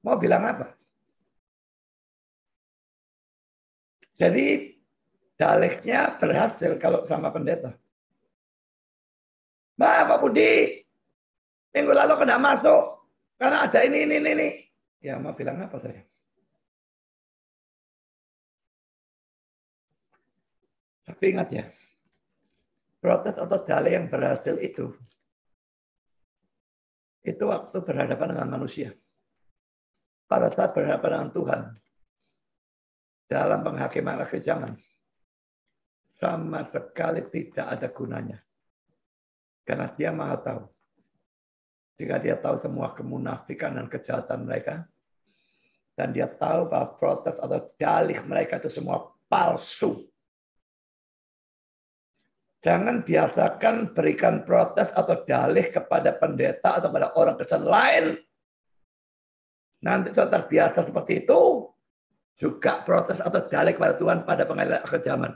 Mau bilang apa? Jadi dalihnya berhasil kalau sama pendeta. Pak Budi, Minggu lalu kena masuk karena ada ini. Ya mau bilang apa saya? Tapi ingat ya, protes atau dalih yang berhasil itu waktu berhadapan dengan manusia. Pada saat berhadapan dengan Tuhan, dalam penghakiman akhir zaman, sama sekali tidak ada gunanya. Karena dia maha tahu. Jika dia tahu semua kemunafikan dan kejahatan mereka, dan dia tahu bahwa protes atau dalih mereka itu semua palsu. Jangan biasakan berikan protes atau dalih kepada pendeta atau pada orang Kristen lain. Nanti sudah terbiasa seperti itu, juga protes atau dalih kepada Tuhan pada pengadilan akhir zaman.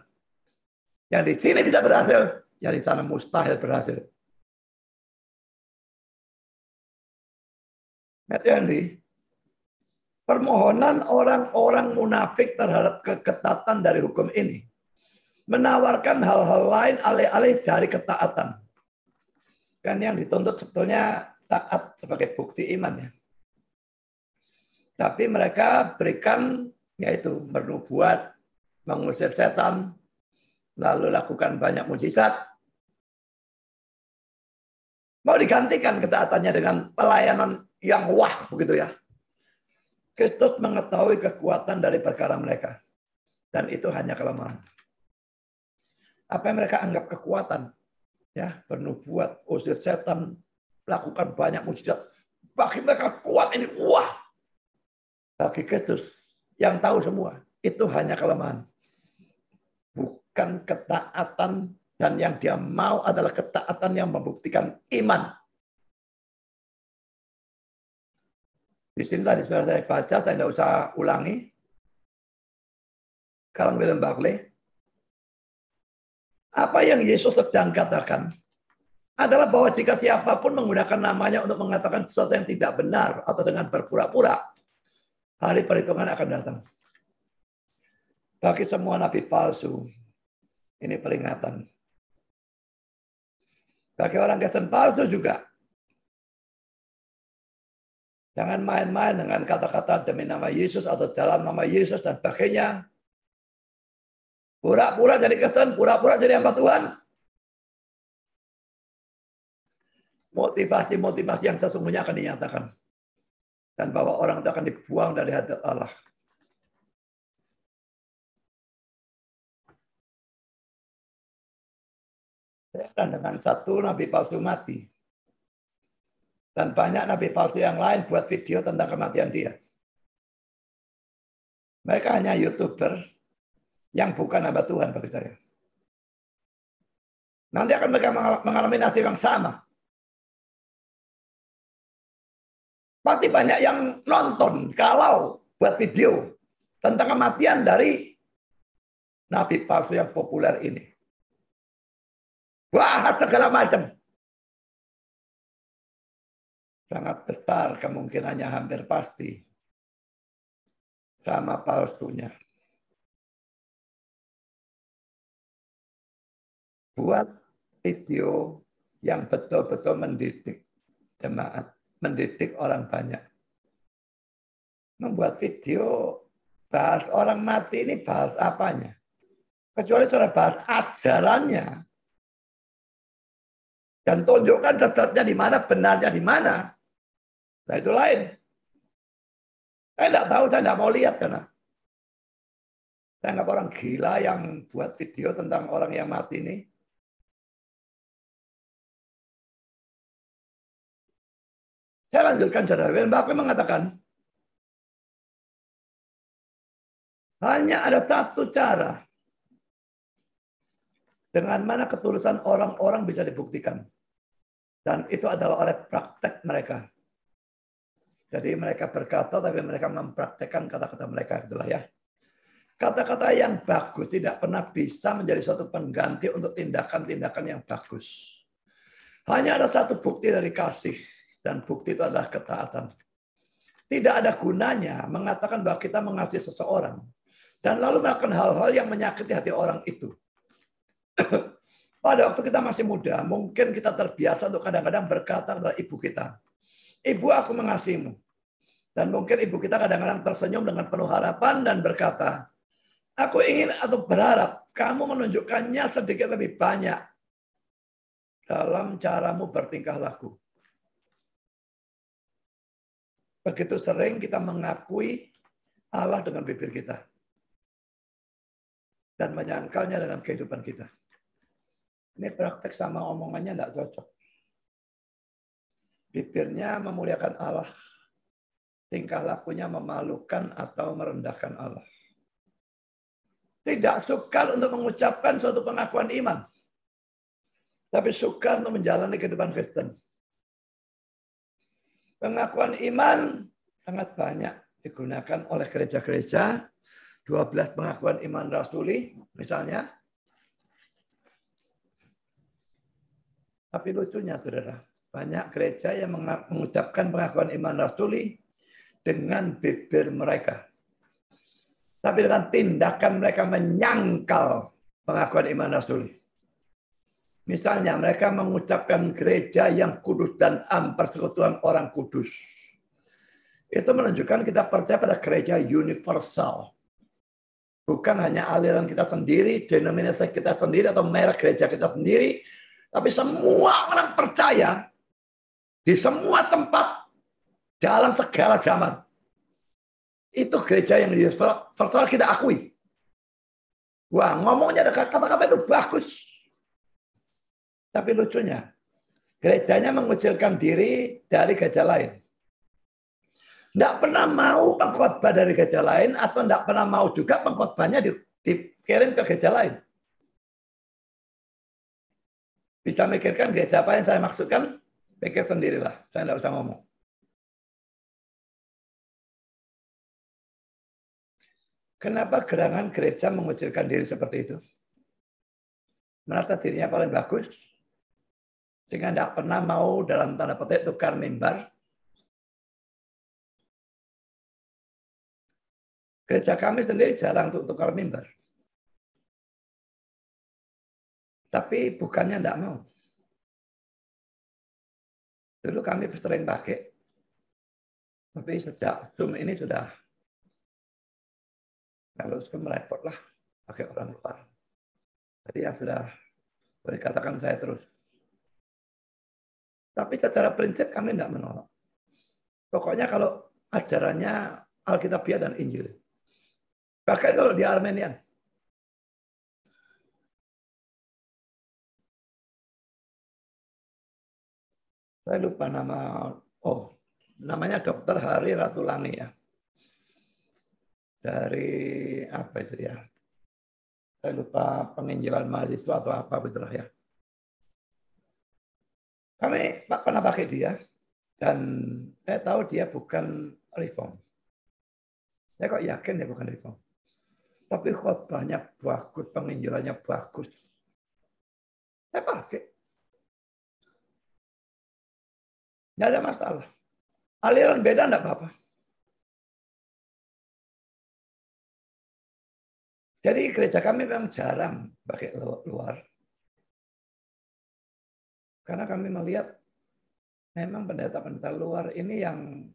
Yang di sini tidak berhasil, yang di sana mustahil berhasil. Matthew, permohonan orang-orang munafik terhadap keketatan dari hukum ini menawarkan hal-hal lain alih-alih dari ketaatan. Kan yang dituntut sebetulnya taat sebagai bukti iman ya. Tapi mereka berikan yaitu bernubuat, mengusir setan, lalu lakukan banyak mujizat. Mau digantikan ketaatannya dengan pelayanan yang wah begitu ya. Kristus mengetahui kekuatan dari perkara mereka. Dan itu hanya kelemahan. Apa yang mereka anggap kekuatan, ya, bernubuat, usir setan, lakukan banyak mujizat. Bagi mereka kuat ini, wah. Bagi Kristus yang tahu semua, itu hanya kelemahan. Bukan ketaatan, dan yang dia mau adalah ketaatan yang membuktikan iman. Di sini tadi sudah saya baca, saya tidak usah ulangi. Karang William Barclay. Apa yang Yesus sedang katakan adalah bahwa jika siapapun menggunakan namanya untuk mengatakan sesuatu yang tidak benar atau dengan berpura-pura, hari perhitungan akan datang. Bagi semua nabi palsu, ini peringatan. Bagi orang Kristen palsu juga. Jangan main-main dengan kata-kata demi nama Yesus atau dalam nama Yesus dan sebagainya. Pura-pura jadi Kristen, pura-pura jadi hamba Tuhan. Motivasi-motivasi yang sesungguhnya akan dinyatakan. Dan bahwa orang itu akan dibuang dari hadirat Allah. Dan dengan satu nabi palsu mati. Dan banyak nabi palsu yang lain buat video tentang kematian dia. Mereka hanya YouTuber yang bukan hamba Tuhan bagi saya. Nanti akan mereka mengalami nasib yang sama. Pasti banyak yang nonton kalau buat video tentang kematian dari nabi palsu yang populer ini. Wah, segala macam. Sangat besar kemungkinannya, hampir pasti sama palsunya. Buat video yang betul-betul mendidik jemaat, mendidik orang banyak. Membuat video bahas orang mati ini bahas apanya? Kecuali sudah bahas ajarannya. Dan tunjukkan sesatnya di mana, benarnya di mana. Nah itu lain. Saya tidak tahu, saya tidak mau lihat karena saya anggap orang gila yang buat video tentang orang yang mati ini. Saya lanjutkan, saudara. William Barclay mengatakan, hanya ada satu cara dengan mana ketulusan orang-orang bisa dibuktikan. Dan itu adalah oleh praktek mereka. Jadi mereka berkata, tapi mereka mempraktekkan kata-kata mereka. Itulah ya. Kata-kata yang bagus tidak pernah bisa menjadi suatu pengganti untuk tindakan-tindakan yang bagus. Hanya ada satu bukti dari kasih. Dan bukti itu adalah ketaatan. Tidak ada gunanya mengatakan bahwa kita mengasihi seseorang. Dan lalu melakukan hal-hal yang menyakiti hati orang itu. Pada waktu kita masih muda, mungkin kita terbiasa untuk kadang-kadang berkata kepada ibu kita, "Ibu, aku mengasihimu." Dan mungkin ibu kita kadang-kadang tersenyum dengan penuh harapan dan berkata, "Aku ingin atau berharap kamu menunjukkannya sedikit lebih banyak dalam caramu bertingkah laku." Begitu sering kita mengakui Allah dengan bibir kita dan menyangkalnya dengan kehidupan kita. Ini praktek sama omongannya tidak cocok. Bibirnya memuliakan Allah, tingkah lakunya memalukan atau merendahkan Allah. Tidak sukar untuk mengucapkan suatu pengakuan iman, tapi sukar untuk menjalani kehidupan Kristen. Pengakuan iman sangat banyak digunakan oleh gereja-gereja. 12 pengakuan iman rasuli misalnya. Tapi lucunya, saudara, banyak gereja yang mengucapkan pengakuan iman rasuli dengan bibir mereka. Tapi dengan tindakan mereka menyangkal pengakuan iman rasuli. Misalnya mereka mengucapkan gereja yang kudus dan am, persekutuan orang kudus. Itu menunjukkan kita percaya pada gereja universal. Bukan hanya aliran kita sendiri, denominasi kita sendiri, atau merek gereja kita sendiri. Tapi semua orang percaya di semua tempat dalam segala zaman. Itu gereja yang universal kita akui. Wah, ngomongnya ada kata-kata itu bagus. Tapi lucunya, gerejanya mengucilkan diri dari gereja lain. Tidak pernah mau pengkhotbah dari gereja lain, atau tidak pernah mau juga pengkhotbahnya dikirim ke gereja lain. Bisa mikirkan gereja apa yang saya maksudkan, pikir sendirilah. Saya tidak usah ngomong. Kenapa gerangan gereja mengucilkan diri seperti itu? Merasa dirinya paling bagus, sehingga tidak pernah mau dalam tanda petik tukar mimbar. Gereja kami sendiri jarang untuk tukar mimbar. Tapi bukannya tidak mau. Dulu kami sering pakai. Tapi sejak Zoom ini sudah, kalau Zoom repot lah pakai orang luar. Jadi ya sudah boleh katakan saya terus. Tapi secara prinsip kami tidak menolak. Pokoknya kalau ajarannya Alkitabiah dan Injil. Bahkan kalau di Armenian. Saya lupa namanya Dr. Hari Ratulangi ya. Dari apa itu ya? Saya lupa, penginjilan mahasiswa atau apa betul ya. Kami pernah pakai dia dan saya tahu dia bukan reform. Saya kok yakin dia bukan reform. Tapi khotbahnya bagus, penginjilannya bagus. Saya pakai. Tidak ada masalah. Aliran beda tidak apa-apa. Jadi gereja kami memang jarang pakai luar. Karena kami melihat memang pendeta-pendeta luar ini yang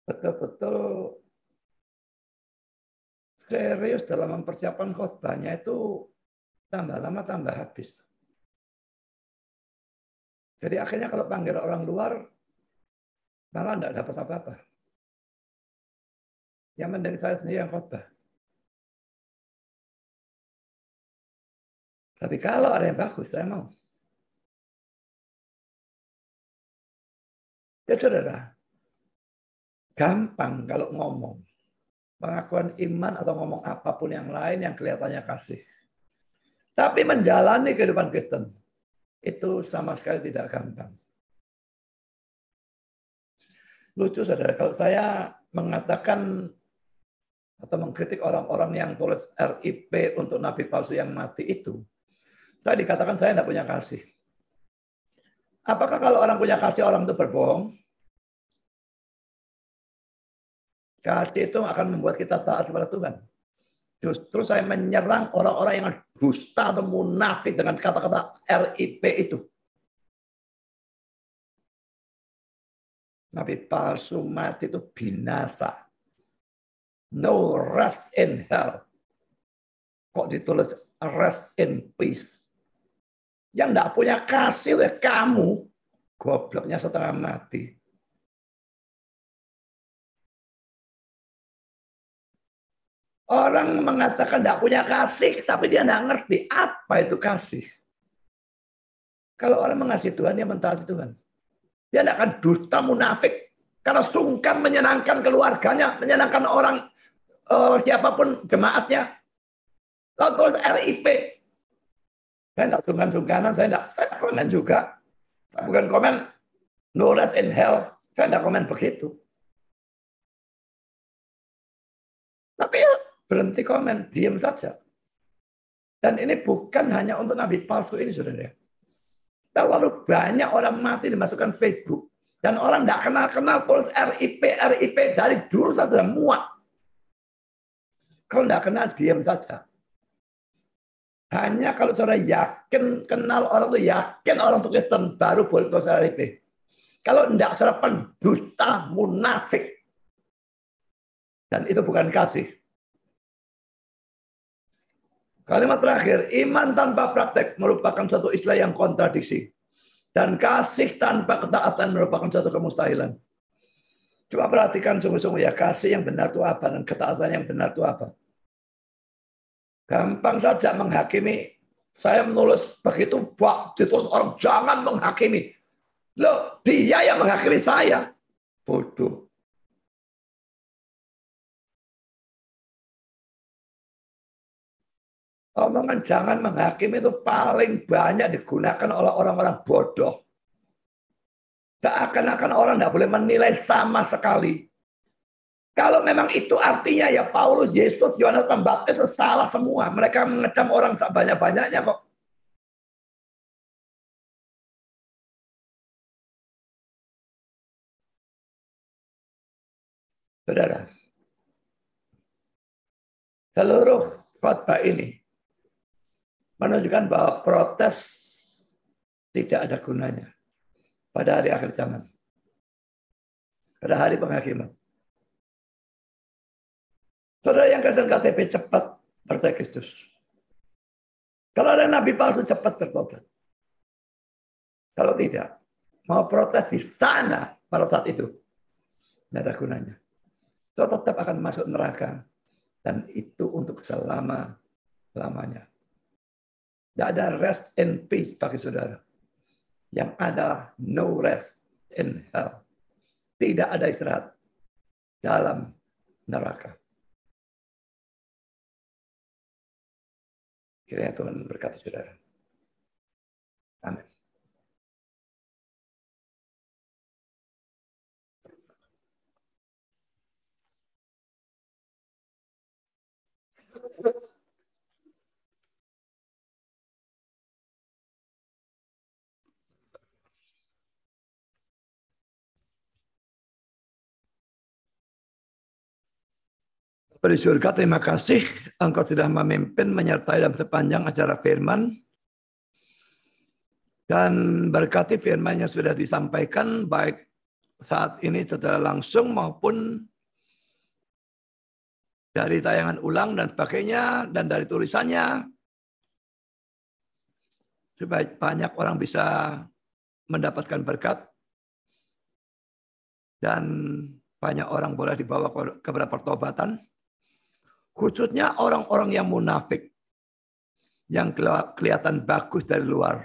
betul-betul serius dalam mempersiapkan khotbahnya itu tambah lama tambah habis. Jadi akhirnya kalau panggil orang luar malah tidak dapat apa-apa. Yang penting saya sendiri yang khotbah. Tapi kalau ada yang bagus, saya mau. Ya saudara, gampang kalau ngomong. Pengakuan iman atau ngomong apapun yang lain yang kelihatannya kasih. Tapi menjalani kehidupan Kristen, itu sama sekali tidak gampang. Lucu saudara, kalau saya mengatakan atau mengkritik orang-orang yang tulis RIP untuk nabi palsu yang mati itu, saya dikatakan saya tidak punya kasih. Apakah kalau orang punya kasih orang itu berbohong? Kasih itu akan membuat kita taat kepada Tuhan. Justru saya menyerang orang-orang yang dusta atau munafik dengan kata-kata RIP itu. Nabi palsu mati itu binasa. No rest in hell. Kok ditulis rest in peace? Yang tidak punya kasih oleh kamu, gobloknya setengah mati. Orang mengatakan tidak punya kasih, tapi dia tidak ngerti apa itu kasih. Kalau orang mengasihi Tuhan, dia mentaati Tuhan. Dia tidak akan dusta munafik. Karena sungkan menyenangkan keluarganya, menyenangkan orang siapapun jemaatnya. Kalau tulis RIP, saya tidak sungkan-sungkanan, saya tidak komen juga. Bukan komen no rest in hell, saya tidak komen begitu. Tapi ya, berhenti komen, diam saja. Dan ini bukan hanya untuk nabi palsu ini, saudara. Terlalu banyak orang mati dimasukkan Facebook. Dan orang tidak kenal-kenal tulis RIP dari dulu saya sudah muak. Kalau tidak kenal, diam saja. Hanya kalau saudara yakin kenal orang itu, yakin orang itu Kristen, baru boleh tulis RIP. Kalau tidak, saudara pendusta, munafik. Dan itu bukan kasih. Kalimat terakhir, iman tanpa praktek merupakan suatu istilah yang kontradiksi. Dan kasih tanpa ketaatan merupakan suatu kemustahilan. Coba perhatikan sungguh-sungguh ya, kasih yang benar itu apa dan ketaatan yang benar itu apa. Gampang saja menghakimi. Saya menulis begitu, ditulis orang jangan menghakimi. Loh, dia yang menghakimi saya. Bodoh. Omongan jangan menghakimi itu paling banyak digunakan oleh orang-orang bodoh. Seakan-akan orang tidak boleh menilai sama sekali. Kalau memang itu artinya ya Paulus, Yesus, Yohanes Pembaptis salah semua. Mereka mengecam orang sebanyak-banyaknya kok. Saudara, seluruh khotbah ini menunjukkan bahwa protes tidak ada gunanya pada hari akhir zaman. Pada hari penghakiman. Saudara yang Kristen KTP cepat percaya Kristus. Kalau ada nabi palsu cepat bertobat. Kalau tidak, mau protes di sana pada saat itu. Tidak ada gunanya. Saudara tetap akan masuk neraka. Dan itu untuk selama-lamanya. Tidak ada rest in peace bagi saudara. Yang ada no rest in hell. Tidak ada istirahat dalam neraka. Kiranya Tuhan berkati saudara. Amin. Bapa di surga, terima kasih Engkau sudah memimpin, menyertai dalam sepanjang acara firman. Dan berkati firman yang sudah disampaikan, baik saat ini secara langsung maupun dari tayangan ulang dan sebagainya, dan dari tulisannya. Supaya banyak orang bisa mendapatkan berkat. Dan banyak orang boleh dibawa kepada pertobatan. Khususnya orang-orang yang munafik. Yang kelihatan bagus dari luar.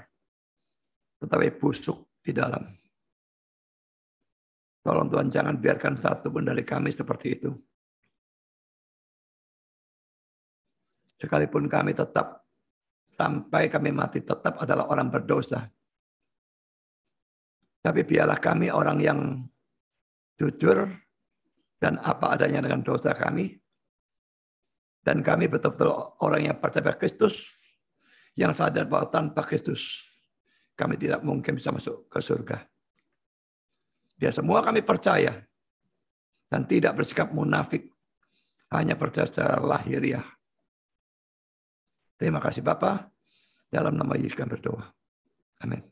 Tetapi busuk di dalam. Tolong Tuhan jangan biarkan satu pun dari kami seperti itu. Sekalipun kami tetap, sampai kami mati tetap adalah orang berdosa. Tapi biarlah kami orang yang jujur dan apa adanya dengan dosa kami. Dan kami betul-betul orang yang percaya Kristus, yang sadar bahwa tanpa Kristus kami tidak mungkin bisa masuk ke surga. Biar semua kami percaya dan tidak bersikap munafik, hanya percaya secara lahiriah Terima kasih Bapa. Dalam nama Yesus kami berdoa. Amin.